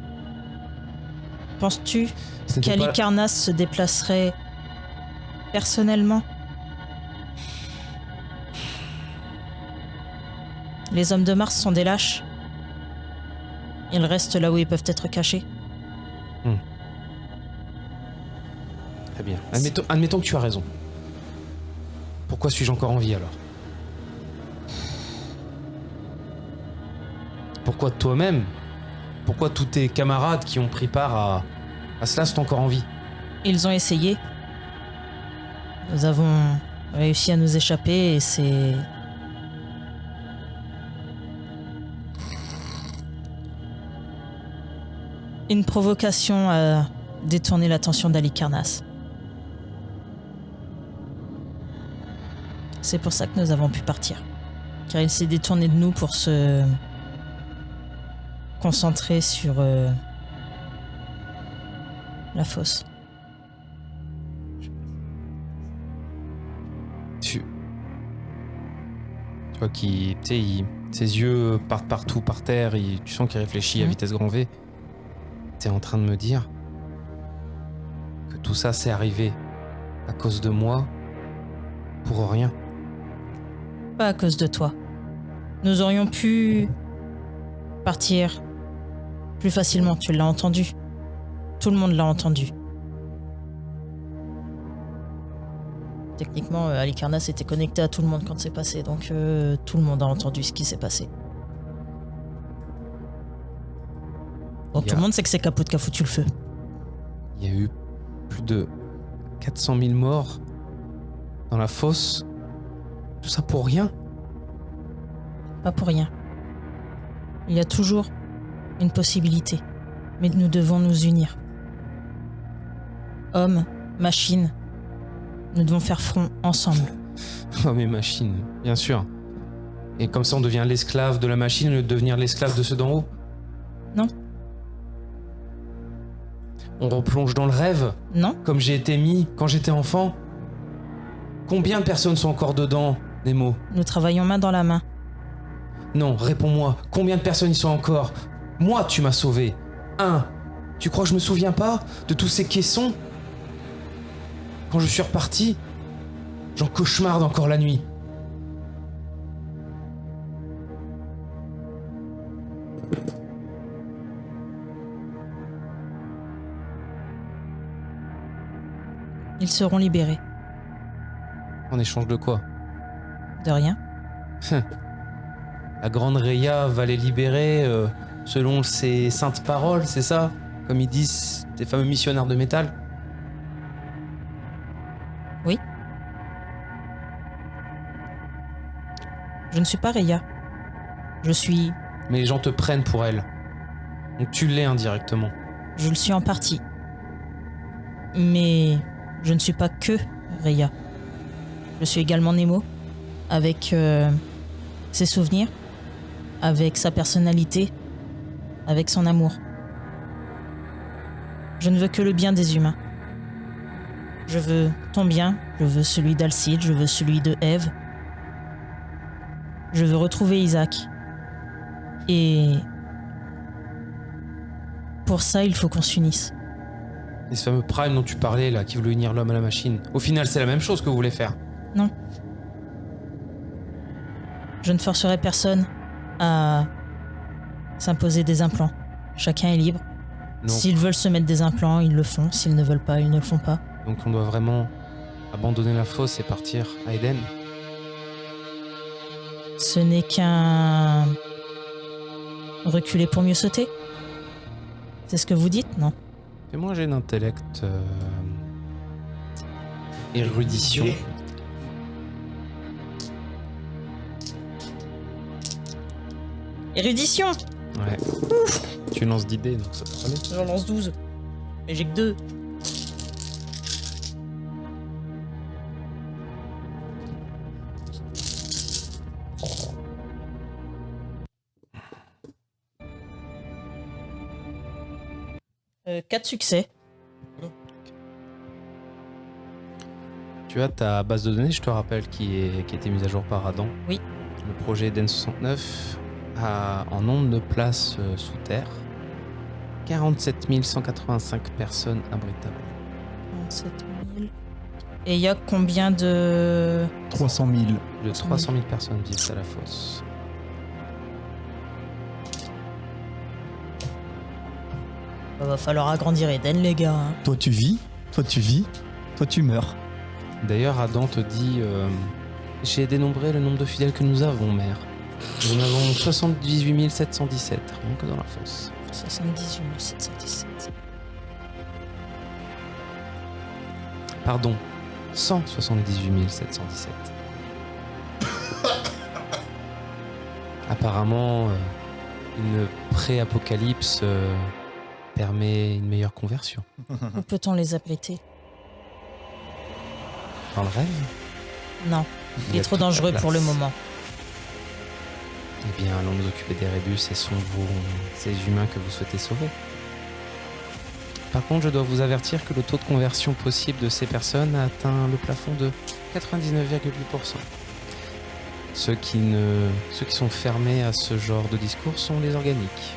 Penses-tu ce n'était pas- qu'Halicarnasse se déplacerait personnellement? Les hommes de Mars sont des lâches. Ils restent là où ils peuvent être cachés. Très bien. Admettons que tu as raison. Pourquoi suis-je encore en vie alors? Pourquoi toi-même? Pourquoi tous tes camarades qui ont pris part à cela sont encore en vie? Ils ont essayé. Nous avons réussi à nous échapper et c'est... une provocation à détourner l'attention d'Halicarnasse. C'est pour ça que nous avons pu partir. Car il s'est détourné de nous pour se concentrer sur la fosse. Tu vois qu'il, tu sais, ses yeux partent partout par terre, tu sens qu'il réfléchit à vitesse grand V. T'es en train de me dire que tout ça s'est arrivé à cause de moi, pour rien. Pas à cause de toi. Nous aurions pu partir plus facilement, tu l'as entendu. Tout le monde l'a entendu. Techniquement, Halicarnasse était connecté à tout le monde quand c'est passé, donc tout le monde a entendu ce qui s'est passé. Donc tout le monde sait que c'est Caput qui a foutu le feu. Il y a eu plus de 400 000 morts dans la fosse. Tout ça pour rien? Pas pour rien. Il y a toujours une possibilité, mais nous devons nous unir. Hommes, machines, nous devons faire front ensemble. Oh mes machines, bien sûr. Et comme ça on devient l'esclave de la machine au lieu de devenir l'esclave de ceux d'en haut? Non. On replonge dans le rêve, Non, comme j'ai été mis quand j'étais enfant? Combien de personnes sont encore dedans, Nemo? nous travaillons main dans la main. Non, réponds-moi. Combien de personnes y sont encore? Moi, tu m'as sauvé. Tu crois que je me souviens pas de tous ces caissons? Quand je suis reparti, j'en cauchemarde encore la nuit. Ils seront libérés. En échange de quoi? De rien. La grande Reya va les libérer selon ses saintes paroles, c'est ça? Comme ils disent, des fameux missionnaires de métal? Oui. Je ne suis pas Reya. Je suis... Mais les gens te prennent pour elle. Donc tu l'es indirectement. Je le suis en partie. Mais je ne suis pas que Reya. Je suis également Nemo, avec ses souvenirs, avec sa personnalité, avec son amour. Je ne veux que le bien des humains. Je veux ton bien, je veux celui d'Alcide, je veux celui de Eve. Je veux retrouver Isaac. Et pour ça, il faut qu'on s'unisse. Et ce fameux Prime dont tu parlais, là, qui voulait unir l'homme à la machine, au final, c'est la même chose que vous voulez faire. Non. Je ne forcerai personne à s'imposer des implants. Chacun est libre. Donc, S'ils veulent se mettre des implants, ils le font. S'ils ne veulent pas, ils ne le font pas. donc on doit vraiment abandonner la fosse et partir à Eden. Ce n'est qu'un reculer pour mieux sauter. C'est ce que vous dites, non? Fais-moi j'ai d'intellect, érudition. Érudition! Ouais. Tu lances d'idées, donc ça peut aller. J'en lance 12. Mais j'ai que 2. Quatre succès. Tu as ta base de données, je te rappelle, qui a été mise à jour par Adam. Oui. Le projet Eden 69 a en nombre de places sous terre 47 185 personnes abritables. 47 000. Et il y a combien de... 300 000. De 300 000 personnes vivent à la fosse. Va falloir agrandir Eden, les gars. Hein. Toi tu vis, toi tu meurs. D'ailleurs, Adam te dit j'ai dénombré le nombre de fidèles que nous avons, mère. Nous en avons 78 717, rien que dans la fosse. 78 717. Pardon, 178 717. Apparemment, une pré-apocalypse permet une meilleure conversion. Où peut-on les abriter? Dans le rêve? Non, il y est a trop toute la dangereux pour le place. moment. Eh bien, allons nous occuper d'Erebus et ces humains que vous souhaitez sauver. Par contre, je dois vous avertir que le taux de conversion possible de ces personnes a atteint le plafond de 99,8%. Ceux qui sont fermés à ce genre de discours sont les organiques.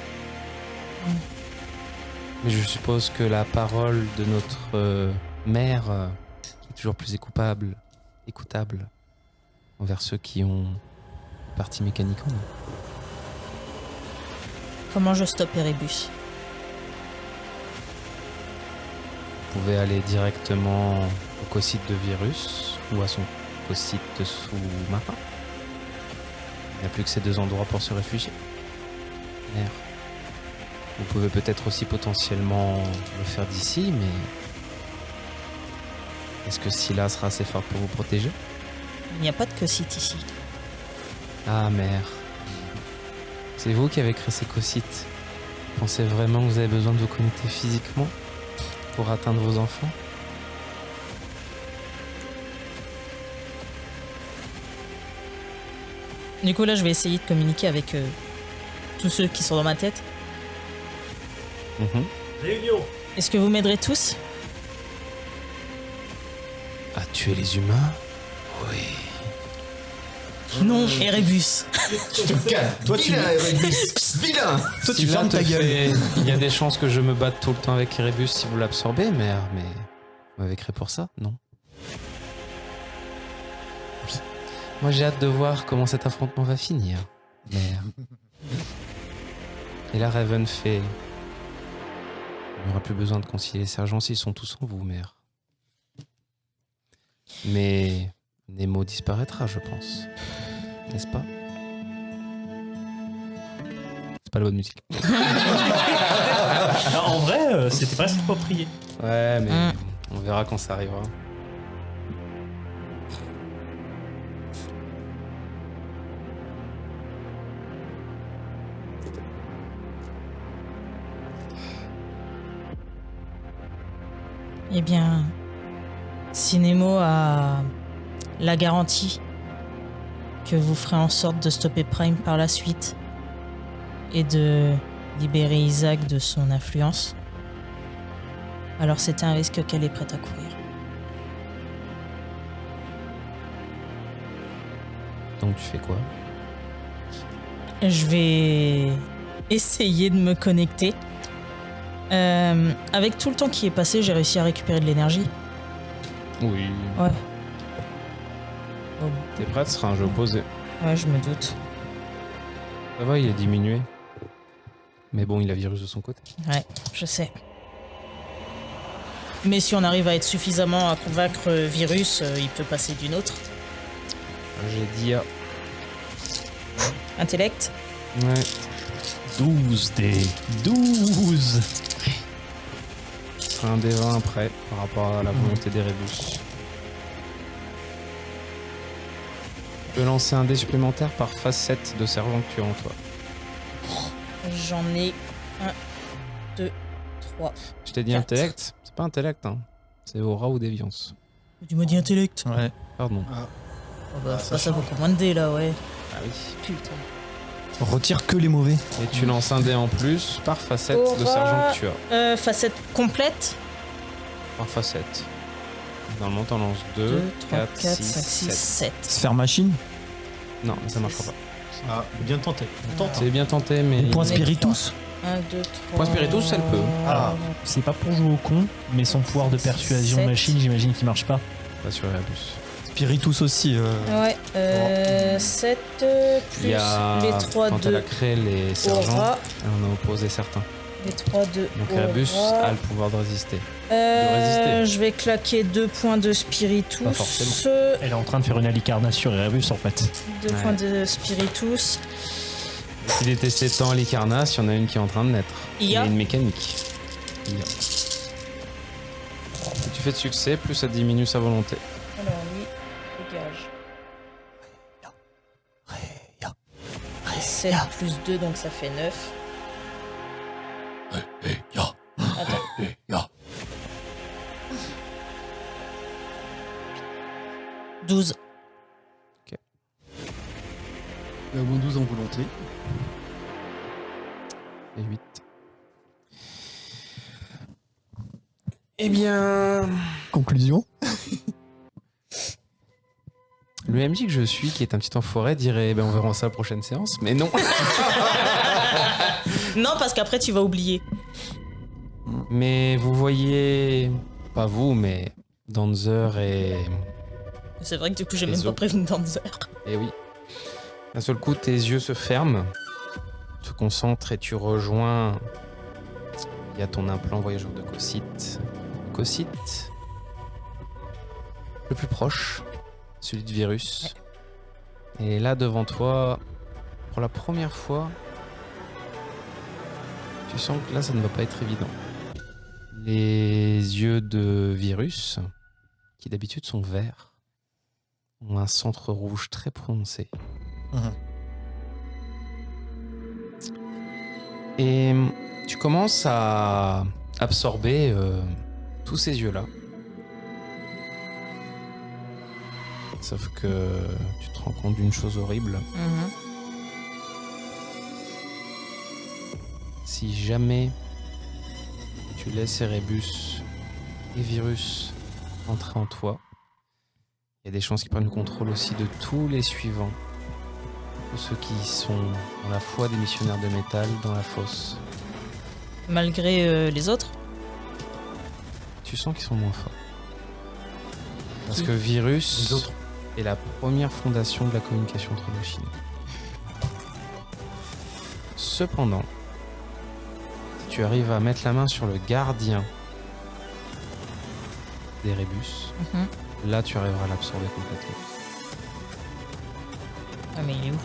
Mm. Mais je suppose que la parole de notre mère est toujours plus écoutable envers ceux qui ont une partie mécanique en eux. Comment je stoppe Erebus? Vous pouvez aller directement au cosite de Virus ou à son cosite sous-marin. Il n'y a plus que ces deux endroits pour se réfugier. Merde. Vous pouvez peut-être aussi potentiellement le faire d'ici, mais... Est-ce que Scylla sera assez fort pour vous protéger? Il n'y a pas de cosite ici. Ah, mère. C'est vous qui avez créé ces cosites. Vous pensez vraiment que vous avez besoin de vous connecter physiquement pour atteindre vos enfants? Du coup, là, je vais essayer de communiquer avec tous ceux qui sont dans ma tête. Mhm. Est-ce que vous m'aiderez tous? À tuer les humains? Oui. Non, Erebus. Toi tu Vilain. Toi tu Scylla fermes te ta gueule. fait- Il y a des chances que je me batte tout le temps avec Erebus si vous l'absorbez, mais vous m'avez créé pour ça, non? Oui. Moi j'ai hâte de voir comment cet affrontement va finir, mère. Et là, Raven fait... Il n'y aura plus besoin de concilier les sergents s'ils sont tous en vous, mère. Mais Nemo disparaîtra, je pense. N'est-ce pas? C'est pas la bonne musique. Alors, en vrai, c'était presque approprié. Ouais, mais Mm. on verra quand ça arrivera. Eh bien, si Nemo a la garantie que vous ferez en sorte de stopper Prime par la suite et de libérer Isaac de son influence, alors c'est un risque qu'elle est prête à courir. Donc tu fais quoi? Je vais essayer de me connecter. Avec tout le temps qui est passé, j'ai réussi à récupérer de l'énergie. Oui. Ouais. T'es prête? Ce sera un jeu opposé. Ouais, je me doute. Ça va, il est diminué. Mais bon, il a virus de son côté. Ouais, je sais. Mais si on arrive à être suffisamment à convaincre Virus, il peut passer d'une autre. J'ai dit Intellect. Ouais. 12 des 12. Un des 20 après, par rapport à la volonté des rébus. Tu peux lancer un dé supplémentaire par facette de sergent que tu as en toi. J'en ai 1, 2, 3. Je t'ai dit 4. intellect? C'est pas intellect, hein. C'est aura ou déviance. Tu m'as dit intellect. Ouais. Pardon. Oh bah, ça beaucoup moins de dés là, ouais. Ah oui. Putain. Retire que les mauvais. Et tu lances un dé en plus par facette de Aura. sergent que tu as. Facette complète. Par facette. Normalement, t'en lances 2, 2, 3, 4, 4, 6, 5, 6, 7. 7. Sphère machine. Non, ça marchera pas. Ah, bien tenté. On tente. C'est bien tenté, mais... Point Mais- spiritus. 1, 2, 3. Point spiritus, elle peut. Ah. C'est pas pour jouer au con, mais son pouvoir de persuasion 7. machine, j'imagine qu'il marche pas. Pas sur Airbus. Spiritus aussi. Ouais, 7 Il plus y a... les 3 Quand elle a de créé les sergents, aura. elle en a opposé certains. Les 3 de Donc aura. Airbus a le pouvoir de résister. résister. Je vais claquer 2 points de spiritus. Pas forcément. Elle est en train de faire une alicarna sur Erebus en fait. 2 Ouais. points de spiritus. Si détestait tant l'Icarnas, il y en a une qui est en train de naître. Il y a une mécanique. Il y a. Plus tu fais de succès, plus ça diminue sa volonté. Alors lui, dégage. 7 plus 2, donc ça fait 9. Attends. 12. Il y a moins 12 en volonté. Et 8. Eh bien... Conclusion. Le MJ que je suis, qui est un petit enfoiré, dirait ben on verra ça à la prochaine séance, mais non. Non, parce qu'après tu vas oublier. Mais vous voyez, pas vous, mais Danzer et... C'est vrai que du coup j'ai Les même pas os. prévenu Danzer. Eh oui. D'un seul coup, tes yeux se ferment, te concentres et tu rejoins... Il y a ton implant voyageur de Cocyte. Cocyte, le plus proche, celui de Virus. Et là, devant toi, pour la première fois, tu sens que là, ça ne va pas être évident. Les yeux de Virus, qui d'habitude sont verts, ont un centre rouge très prononcé. Et tu commences à absorber tous ces yeux-là. Sauf que tu te rends compte d'une chose horrible. Si jamais tu laisses Erebus et Virus entrer en toi, il y a des chances qu'ils prennent le contrôle aussi de tous les suivants. De ceux qui sont dans la foi des missionnaires de métal dans la fosse. Malgré les autres. Tu sens qu'ils sont moins forts. Parce que Virus Les autres. est la première fondation de la communication entre machines. Cependant, si tu arrives à mettre la main sur le gardien d'Erebus, là tu arriveras à l'absorber complètement. Ah mais il est où?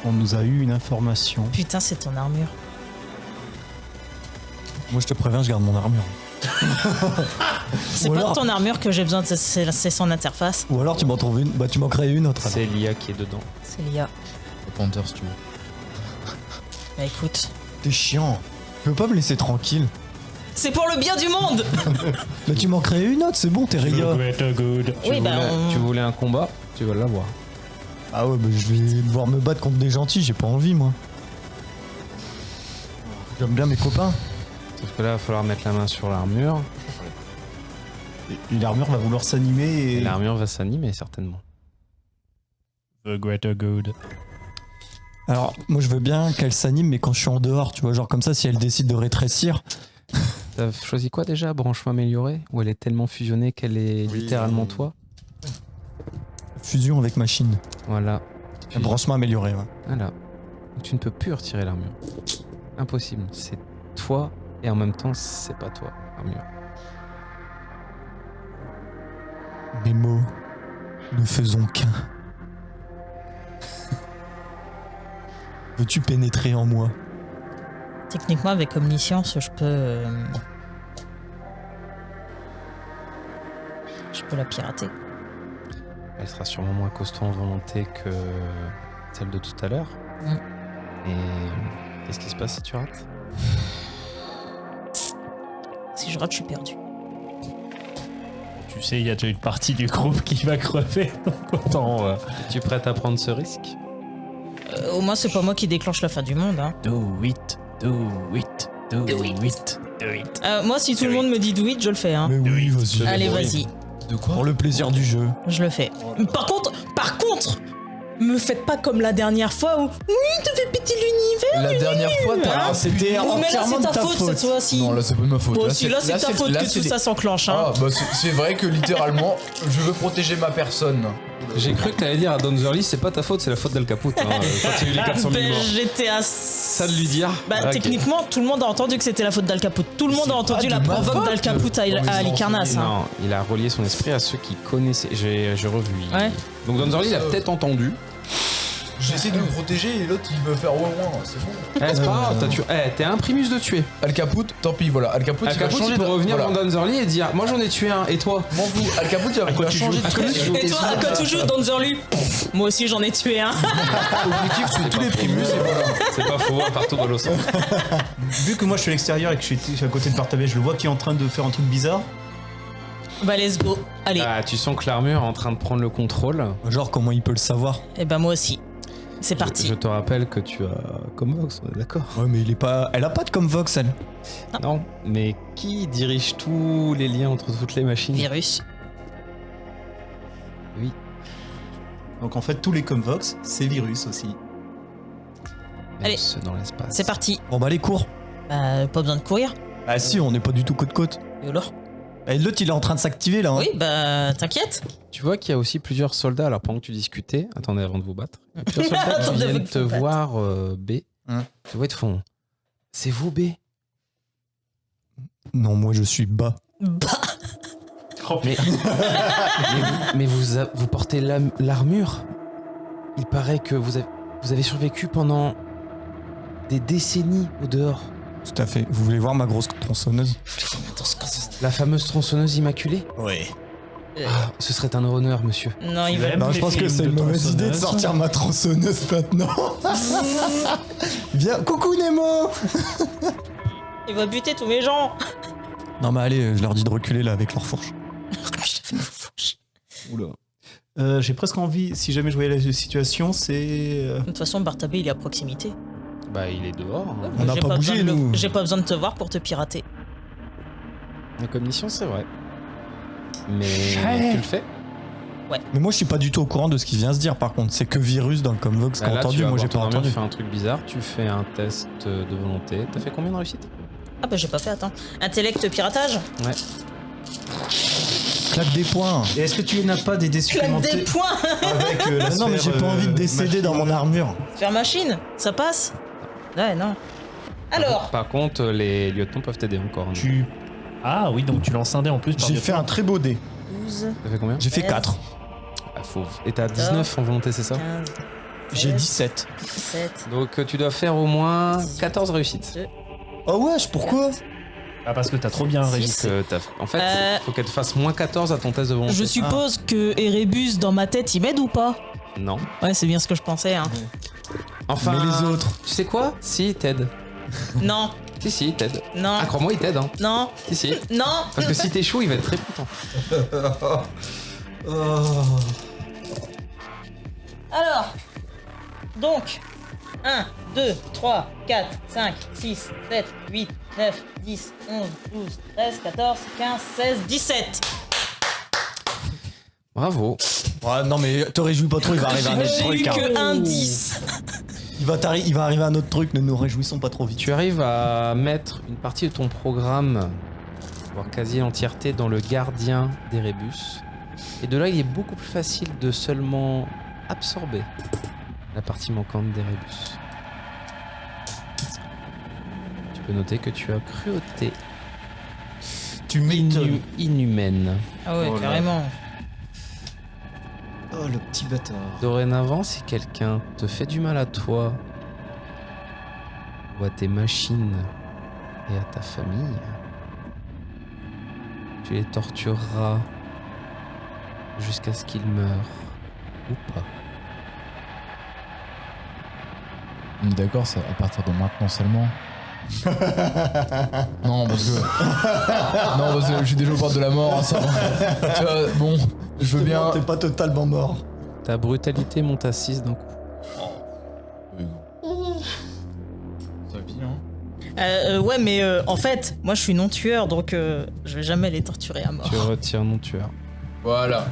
On nous a eu une information. Putain, c'est ton armure. Moi, je te préviens, je garde mon armure. C'est Ou pas alors- de ton armure que j'ai besoin, c'est son interface. Ou alors tu m'en trouves une. Bah, tu m'en crées une autre. alors. C'est l'IA qui est dedans. C'est l'IA. Panther, si tu veux. Bah écoute, T'es chiant. Tu peux pas me laisser tranquille. C'est pour le bien du monde. Mais tu m'en crées une autre, c'est bon, t'es réga. Oui, bah, Tu voulais un combat, tu vas l'avoir. Ah ouais, bah je vais devoir me battre contre des gentils, j'ai pas envie moi. J'aime bien mes copains. Sauf que là, il va falloir mettre la main sur l'armure. Et l'armure va vouloir s'animer Et et... l'armure va s'animer certainement. The greater good. Alors, moi je veux bien qu'elle s'anime, mais quand je suis en dehors, tu vois, genre comme ça, si elle décide de rétrécir. T'as choisi quoi déjà? Branchement amélioré? Ou elle est tellement fusionnée qu'elle est littéralement toi? Fusion avec machine. Voilà. Branchement amélioré, ouais. Voilà. Donc tu ne peux plus retirer l'armure. Impossible. C'est toi et en même temps, c'est pas toi, l'armure. Mes mots ne faisons qu'un. Veux-tu pénétrer en moi? techniquement, avec omniscience, je peux la pirater. Elle sera sûrement moins costaud en volonté que celle de tout à l'heure. Mm. Et qu'est-ce qui se passe si tu rates? Si je rate, je suis perdu. Tu sais, il y a déjà une partie du groupe qui va crever. Donc autant. Es-tu prête à prendre ce risque? Au moins, c'est pas moi qui déclenche la fin du monde. Hein. Do it, do it, do it, do it. Moi, si tout le monde me dit do it, je le fais. Hein. Mais oui, vas-y. Allez, vas-y, De quoi? Pour le plaisir du jeu. je le fais. Par contre, me faites pas comme la dernière fois où oui, tu fais péter l'univers. La dernière fois, t'as. Hein, C'était Oh, mais là, entièrement c'est de ta faute cette fois-ci. Non, là, c'est pas de ma faute. Bon, si là, c'est ta faute que tout ça s'enclenche. Hein. Ah, bah, c'est vrai que littéralement, je veux protéger ma personne. J'ai cru que t'allais dire à Donzerly, c'est pas ta faute, c'est la faute d'Al Caput. Hein, quand il y a eu les 400 000 Ben, morts. j'étais à Ça de lui dire. Bah, Ok. techniquement, tout le monde a entendu que c'était la faute d'Al Caput. Tout le monde a entendu pas la de ma provoque faute. d'Al Caput à Alicarnasse. Hein. Non, il a relié son esprit à ceux qui connaissaient. J'ai revu. Ouais. Donc Donzerly, il a peut-être entendu. J'essaie de me protéger et l'autre il veut faire ouin, c'est bon. C'est pas grave, t'es un primus de tuer. Al Caput, tant pis, voilà. Al Caput, Al il va Caput, changer il peut de revenir voilà. dans Donzerly et dire moi j'en ai tué un, et toi? M'en fous, Al Caput, il va changer de À quoi tu joues? Et toi, à quoi tu joues dans Zerlu? Moi aussi, j'en ai tué un. Objectif, tuer tous les primus et voilà. C'est pas faux, partout dans l'océan. Vu que moi je suis à l'extérieur et que je suis à côté de Partabé, je le vois qui est en train de faire un truc bizarre. Bah, let's go. Allez. Ah, tu sens que l'armure est en train de prendre le contrôle. Genre, comment il peut le savoir? Et bah, moi aussi. C'est parti. Je te rappelle que tu as Comvox, on est d'accord? Ouais, mais il est pas. Elle a pas de Comvox, elle. Non, mais qui dirige tous les liens entre toutes les machines? Virus. Oui. Donc en fait, tous les Comvox, c'est virus aussi. Même Allez. ceux dans l'espace. C'est parti. Bon, bah, allez, cours. Bah, pas besoin de courir. Ah, si, on n'est pas du tout côte-côte. Et alors? Et l'autre, il est en train de s'activer là. Hein. Oui, bah, t'inquiète. Tu vois qu'il y a aussi plusieurs soldats, alors pendant que tu discutais, attendez avant de vous battre, il y a plusieurs soldats qui Attendez avant viennent de te vous battre. voir B. Hein. Tu vois, ils te font c'est vous B? Non, moi, je suis bas. Bah, Mais vous portez l'armure. Il paraît que vous avez survécu pendant des décennies au dehors. Tout à fait. Vous voulez voir ma grosse tronçonneuse? La fameuse tronçonneuse immaculée. Ouais. Ah, ce serait un honneur, monsieur. non, il va. Même Non, les je pense que films c'est de une mauvaise idée de tronçonneuse. sortir ma tronçonneuse maintenant. Viens, coucou Nemo. Il va buter tous mes gens. Non, mais allez, je leur dis de reculer là avec leur fourche. Oula. J'ai presque envie, si jamais je voyais la situation, c'est... De toute façon, Bartabé, il est à proximité. Bah, il est dehors. hein. On n'a J'ai pas bougé, besoin de nous. J'ai pas besoin de te voir pour te pirater. La commission, c'est vrai. Mais tu le fais. Mais moi, je suis pas du tout au courant de ce qui vient se dire. Par contre, c'est que Virus dans le Comvox qui Bah a là, entendu. tu vas Moi, j'ai voir pas ton armure, entendu. Tu fais un truc bizarre, tu fais un test de volonté. T'as fait combien de réussites? Ah bah j'ai pas fait, attends. Intellect piratage? Ouais. Claque des points. Et est-ce que tu n'as pas des dés Claque supplémentaires des points. avec la Non, mais j'ai sphère, pas envie de décéder dans mon armure. Faire machine, ça passe? Ouais, non. Alors, Par contre, les lieutenants peuvent t'aider encore. hein. Tu. Ah oui, donc tu lances un dé en plus par J'ai fait un très beau dé. 12, T'as fait combien? J'ai fait 4. Ah, Et t'as 19 en volonté, c'est ça? 15, J'ai 17. 17. Donc tu dois faire au moins 14 réussites. Oh wesh, pourquoi? Ah, parce que t'as trop bien réussi. En fait, faut qu'elle te fasse moins 14 à ton test de volonté. Je suppose que Erebus, dans ma tête, il m'aide ou pas? Non. Ouais, c'est bien ce que je pensais, hein. Enfin. Mais les autres. Tu sais quoi? Si, t'aide. Non, Si, il t'aide. Non. Ah, crois-moi, il t'aide. Hein. Non. Si. Non. Parce que si t'échoues, il va être très content. Alors, donc, 1, 2, 3, 4, 5, 6, 7, 8, 9, 10, 11, 12, 13, 14, 15, 16, 17. Bravo. Ouais, non, mais te réjouis pas trop, il va arriver un autre J'ai eu truc. hein. que un 10. Il va arriver un autre truc, ne nous réjouissons pas trop vite. Tu arrives à mettre une partie de ton programme, voire quasi l'entièreté, dans le gardien d'Erebus. Et de là, il est beaucoup plus facile de seulement absorber la partie manquante d'Erebus. Tu peux noter que tu as cruauté Tu m'étonnes. inhumaine. Ah ouais, Oh là. carrément. Oh, le petit bâtard. Dorénavant, si quelqu'un te fait du mal à toi, ou à tes machines, et à ta famille, tu les tortureras jusqu'à ce qu'ils meurent, ou pas. On est d'accord, c'est à partir de maintenant seulement. Non, parce que je suis déjà au bord de la mort, hein, ça va. Tu vois, bon, je veux bien. T'es pas totalement mort. Ta brutalité monte à 6 d'un coup. Ça vit, hein. Ouais, mais en fait, moi je suis non-tueur, donc je vais jamais les torturer à mort. Tu retires non tueur. Voilà.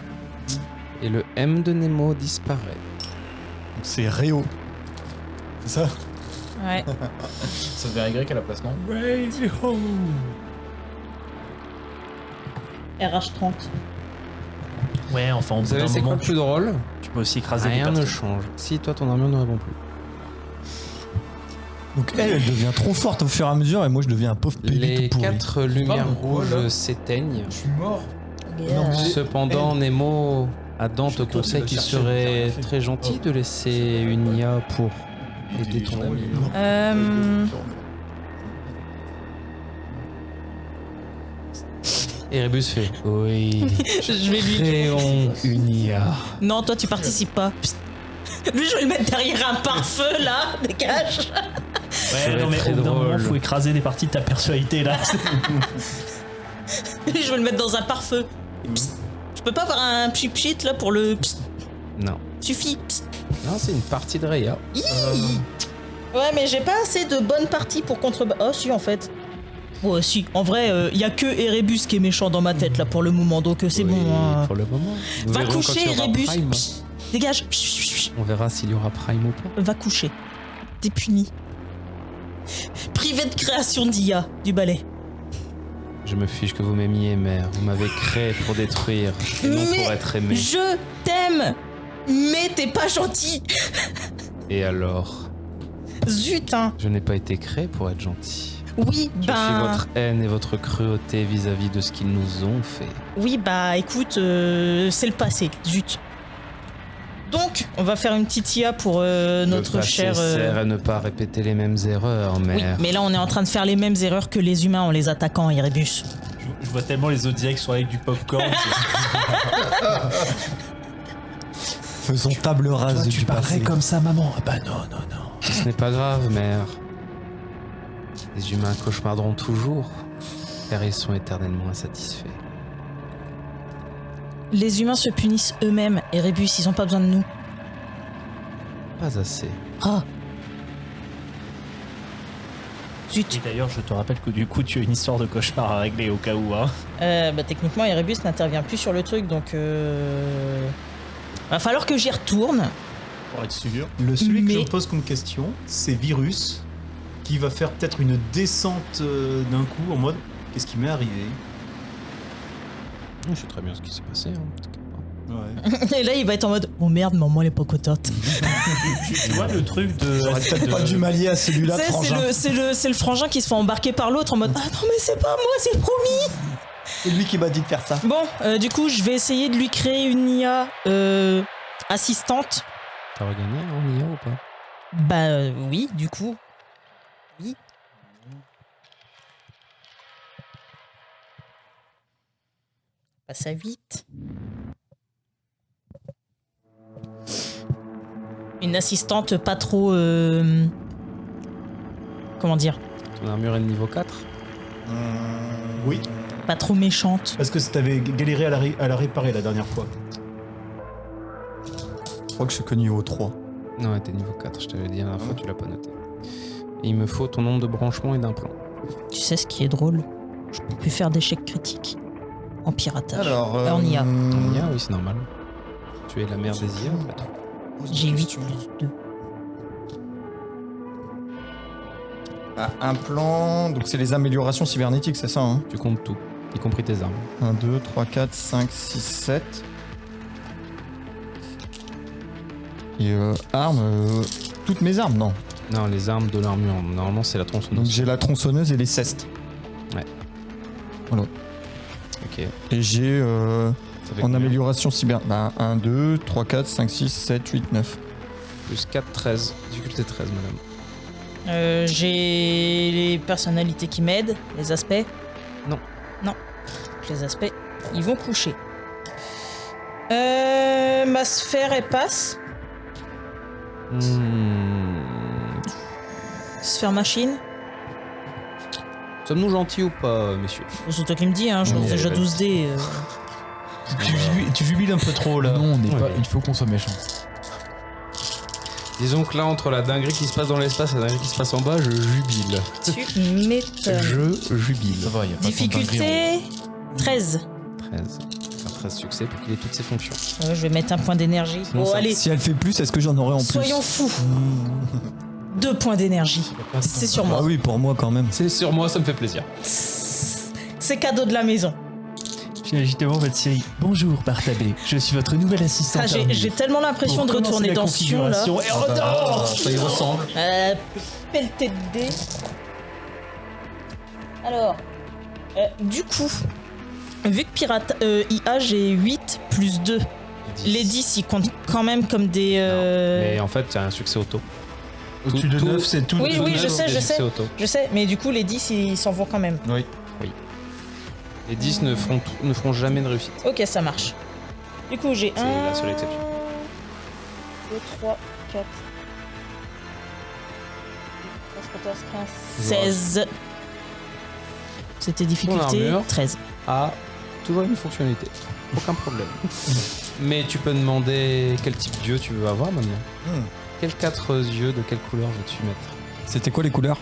Et le M de Nemo disparaît. C'est Réo. C'est ça? Ouais. Ça devient Y à la place, non? RH30. Ouais, enfin, au Vous bout d'un savez, c'est quoi moment, le plus drôle? tu peux aussi écraser Rien les ne personnes. change. Si toi, ton armure ne répond plus. Donc elle devient trop forte au fur et à mesure et moi je deviens un pauvre pégu Les tout pourri. 4 lumières mais quoi, rouges là s'éteignent. Je suis mort. Non, mais- Cependant, Nemo, Adam te Toi, tu conseille vas qu'il chercher, serait t'as rien fait. très gentil de laisser une IA pour aider ton ami. Erebus fait oui. Je vais lui. Créons une IA. Non, toi tu participes pas. Psst. Lui, je vais le mettre derrière un pare-feu là, dégage. Ouais, non, mais très au bout d'un moment, drôle. faut écraser des parties de ta personnalité là. Lui, je vais le mettre dans un pare-feu. Psst. Je peux pas avoir un pchit là pour le. Psst. Non. Suffit. Psst. Non, c'est une partie de Raya. Ouais, mais j'ai pas assez de bonnes parties pour contrebattre. Oh, si, en fait. Ouais, si. En vrai, y a que Erebus qui est méchant dans ma tête là pour le moment, donc c'est Oui, bon. hein. pour le moment. Nous Va verrons quand coucher, il y aura Erebus. Prime. Psst. Dégage. Psst, psst, psst. On verra s'il y aura Prime ou pas. Va coucher. T'es puni. Privé de création d'IA du balai. Je me fiche que vous m'aimiez, mère. Vous m'avez créé pour détruire et non Mais pour être aimé. Je t'aime, mais t'es pas gentil. Et alors? Zut, hein. Je n'ai pas été créé pour être gentil. Oui, Je suis votre haine et votre cruauté vis-à-vis de ce qu'ils nous ont fait. Oui, bah écoute, c'est le passé. Zut. Donc, on va faire une petite IA pour notre Le passé cher. sert à ne pas répéter les mêmes erreurs, mère. Oui, mais là, on est en train de faire les mêmes erreurs que les humains en les attaquant, Erebus. Je vois tellement les Zodiacs sont avec du popcorn. Faisons table rase du passé. comme ça, maman. Ah bah non, non, non. Ce n'est pas grave, mère. Les humains cauchemarderont toujours, car ils sont éternellement insatisfaits. Les humains se punissent eux-mêmes, Erebus, ils ont pas besoin de nous. Pas assez. Ah. Et Zut. d'ailleurs, je te rappelle que du coup, tu as une histoire de cauchemar à régler au cas où, hein. Bah techniquement, Erebus n'intervient plus sur le truc, donc va falloir que j'y retourne. Pour être sûr. Celui que Mais- je me pose comme question, c'est Virus, qui va faire peut-être une descente d'un coup en mode qu'est-ce qui m'est arrivé? Je sais très bien ce qui s'est passé. Hein. Ouais. Et là, il va être en mode oh merde, maman, elle est pas contente. Tu vois le truc de. J'aurais peut-être pas dû m'allier à celui-là, Tu sais, frangin. c'est le frangin qui se fait embarquer par l'autre en mode ah non, mais c'est pas moi, c'est promis. C'est lui qui m'a dit de faire ça. Bon, du coup, je vais essayer de lui créer une IA assistante. T'as regagné en IA ou pas? Bah oui, du coup. Oui. Passe à 8. Une assistante pas trop... comment dire? Ton armure est de niveau 4. Oui, Pas trop méchante. parce que t'avais galéré à la réparer la dernière fois. Je crois que je suis que niveau 3. Non, t'es niveau 4, je t'avais dit la dernière fois, tu l'as pas noté. Et il me faut ton nombre de branchements et d'implants. Tu sais ce qui est drôle? Je peux plus faire d'échecs critiques en piratage. Alors, on y a. Ah oui, c'est normal. Tu es la mère des IA, en fait. J'ai 8 plus 2. Un plan, donc c'est les améliorations cybernétiques, c'est ça, hein? Tu comptes tout, y compris tes armes. 1, 2, 3, 4, 5, 6, 7. Et armes, toutes mes armes, non. Non, les armes de l'armure, normalement c'est la Donc tronçonneuse. j'ai la tronçonneuse et les cestes. Ok. Et j'ai Ça fait en combien amélioration cyber. Bah, 1, 2, 3, 4, 5, 6, 7, 8, 9. Plus 4, 13. Difficulté 13, madame. J'ai les personnalités qui m'aident, les aspects. Non. Non. Les aspects, ils vont coucher. Ma sphère, elle passe. Sphère machine. Sommes-nous gentils ou pas, messieurs? C'est toi qui me dis, hein, je Oui, lance déjà vas-y. 12 dés. Tu jubiles un peu trop là. Non, on n'est Ouais. pas. Il faut qu'on soit méchant. Disons que là, entre la dinguerie qui se passe dans l'espace et la dinguerie qui se passe en bas, je jubile. Tu m'étonnes. Je jubile. Ça va, y a pas tant de dinguerie, Difficulté 13. 13. Faire 13 succès pour qu'il ait toutes ses fonctions. Je vais mettre un point d'énergie. Sinon, Oh, ça- allez, Si elle fait plus, est-ce que j'en aurai en plus? soyons fous. 2 points d'énergie. C'est sur moi. Ah oui, pour moi quand même. C'est sur moi, ça me fait plaisir. C'est cadeau de la maison. J'imagine tellement votre série. Bonjour, Bartabé. Je suis votre nouvelle assistante. Ah, j'ai tellement l'impression de retourner dans Sion là. Et redors Ça y ressemble. Pelleté de dés. Alors, du coup, vu que Pirate IA j'ai 8 plus 2, les 10 ils comptent quand même comme des. Mais en fait, c'est un succès auto. Au-dessus de Tout- 9, c'est tout. Oui, Tout oui, neuf, je sais, c'est je des succès sais. auto. Je sais, mais du coup les 10 ils s'en vont quand même. Oui. Les 10 ne feront jamais de réussite. Ok, ça marche. Du coup j'ai C'est 1, la seule exception. 2, 3, 4, 14, 15, 16. C'était difficulté armure. 13. A toujours une fonctionnalité. Aucun problème. Mais tu peux demander quel type d'yeux tu veux avoir maintenant. Quels 4 yeux de quelle couleur veux-tu mettre? C'était quoi les couleurs?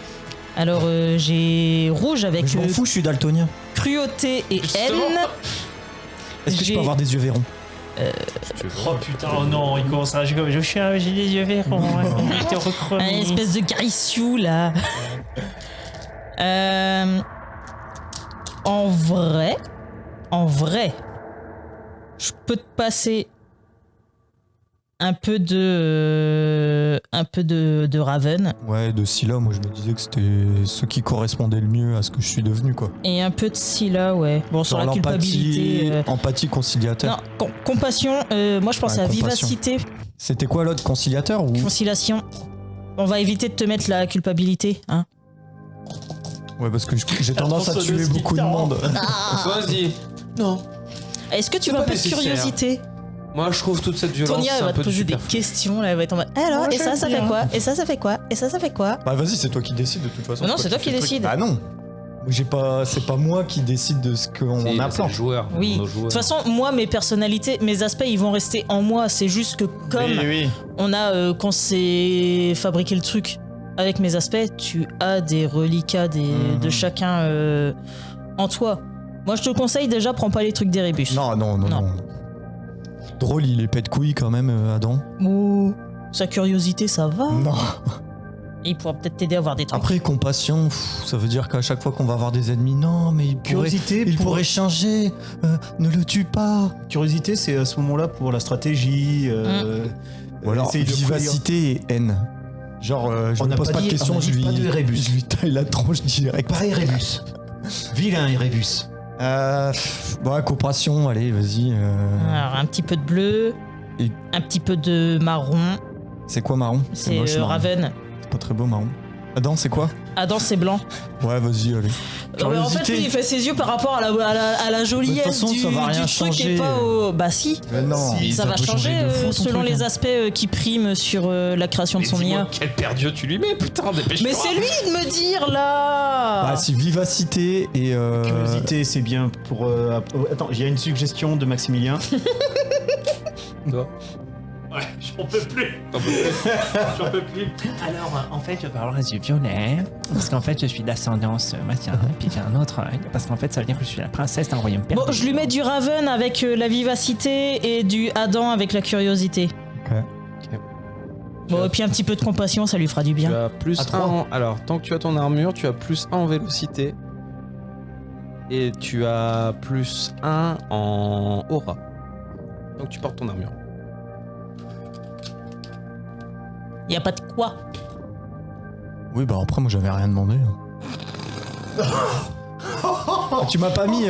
Alors j'ai rouge avec Je m'en fous, je suis daltonien. cruauté et Justement. haine. Est-ce que je J'ai- peux avoir des yeux verrons? Tu veux. Oh putain, oh non, il commence à agir comme j'ai des yeux verts. Il était Un recromis. espèce de garissou là. En vrai, je peux te passer un peu de Raven Ouais, de Scylla, moi je me disais que c'était ce qui correspondait le mieux à ce que je suis devenu, quoi. et un peu de Scylla, ouais. Bon, sur Genre la culpabilité. empathie conciliateur. Non, compassion. Moi, je pensais Ouais, à compassion. vivacité, C'était quoi l'autre, conciliateur ou? conciliation. On va éviter de te mettre la culpabilité, hein. Ouais, parce que j'ai tendance à tuer tronçonneuse qui beaucoup de tend. monde. Vas-y. Non. Est-ce que tu C'est veux un pas peu de nécessaire. curiosité? Moi, je trouve toute cette violence Tonia, elle un va te peu poser des superflu. questions, là, elle va être en mode. Alors, Moi, et ça, j'aime ça fait bien. quoi? Et ça fait quoi? Et ça fait quoi? Bah vas-y, c'est toi qui décides de toute façon. Non, c'est toi qui fais le truc. décide. Bah non. C'est pas moi qui décide de ce qu'on Si, a c'est le joueur. Oui. nos De joueurs. toute façon, moi, mes personnalités, mes aspects, ils vont rester en moi. C'est juste que comme oui. on a, quand c'est fabriqué le truc avec mes aspects, tu as des reliquats de chacun en toi. Moi, je te conseille déjà, prends pas les trucs d'Erebus. Non. Non. Drôle, il est pète couille quand même, Adam. Ouh, sa curiosité, ça va. Non. Et il pourra peut-être t'aider à avoir des trucs. Après, compassion, ça veut dire qu'à chaque fois qu'on va avoir des ennemis, non, mais Curiosité, il pour- pourrait changer. Ne le tue pas. Curiosité, c'est à ce moment-là pour la stratégie. Ou alors essayer de vivacité et haine. Genre, je On ne n'a pose pas pas de dit- questions, on a je dit lui, pas de Erebus. je lui taille la tronche direct. Pas Erebus. Vilain Erebus. Bon, compassion, allez, vas-y. Alors, un petit peu de bleu, Et- un petit peu de marron. C'est quoi marron? C'est moche, marron. Raven. C'est pas très beau marron. Adam, c'est quoi? Adam, c'est blanc. Ouais, vas-y, allez. Mais en fait, lui, il fait ses yeux par rapport à la joliesse De toute façon, du, ça va rien du truc changer. et pas au... Bah si, Mais non. ça va peut changer de fou, ton selon truc, les hein. aspects qui priment sur la création de son dis-moi, IA. quel perdieu tu lui mets, putain, dépêche-toi. Mais c'est lui de me dire là. Bah, si vivacité et. Curiosité, c'est bien pour. Attends, il y a une suggestion de Maximilien. Toi. Ouais, j'en peux plus. T'en peux plus. J'en peux plus. Alors, en fait, je vais avoir les yeux violets, parce qu'en fait, je suis d'ascendance machin, et puis j'ai un autre œil, parce qu'en fait, ça veut dire que je suis la princesse d'un royaume perdu. Bon, je lui mets du Raven avec la vivacité et du Adam avec la curiosité. Ok. Bon, et puis un petit peu de compassion, ça lui fera du Tu bien. as plus À 1 trois. Alors, tant que tu as ton armure, tu as plus 1 en vélocité. Et tu as plus 1 en aura. Donc tu portes ton armure. Y a pas de quoi. Oui, bah après, moi, j'avais rien demandé. Tu m'as pas mis. Il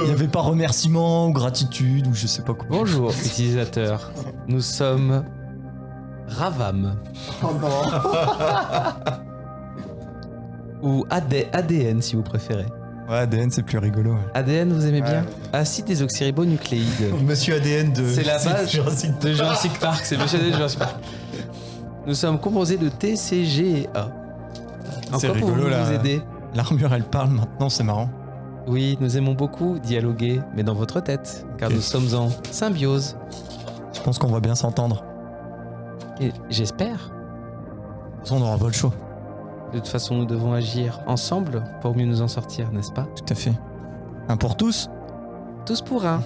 y avait pas remerciement ou gratitude ou je sais pas quoi. Bonjour, utilisateur. Nous sommes Ravam. Ou ADN si vous préférez. Ouais, ADN, c'est plus rigolo. Ouais. ADN, vous aimez bien Acide désoxyribonucléide. Monsieur ADN de. C'est la base Jurassic de Jurassic Park, c'est Monsieur ADN de Jurassic Park. Nous sommes composés de T, C, G et A. En C'est quoi rigolo, pouvons-nous là. vous aider? L'armure, elle parle maintenant, c'est marrant. Oui, nous aimons beaucoup dialoguer, mais dans votre tête, car Ok. nous sommes en symbiose. Je pense qu'on va bien s'entendre. Et j'espère. De toute façon, on n'aura pas le choix. De toute façon, nous devons agir ensemble pour mieux nous en sortir, n'est-ce pas? Tout à fait. Un pour tous? Tous pour un.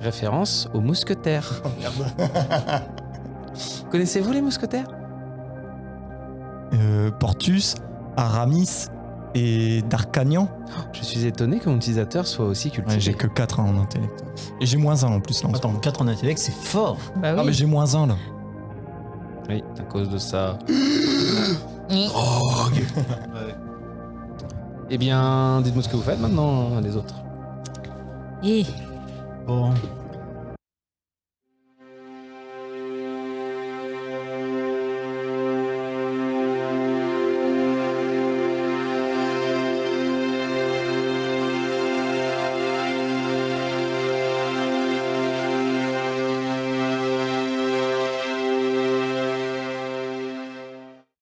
Référence aux mousquetaires. Connaissez-vous les mousquetaires? Portus, Aramis et D'Arcagnan. Je suis étonné que mon utilisateur soit aussi cultivé. Ouais, j'ai que 4 en intellect. Et j'ai moins 1 en plus là. en ce Attends, moment. 4 en intellect, c'est fort. Bah Ah, mais j'ai moins 1 là. Oui, à cause de ça. Eh bien, dites-moi ce que vous faites maintenant, les autres. Et Bon,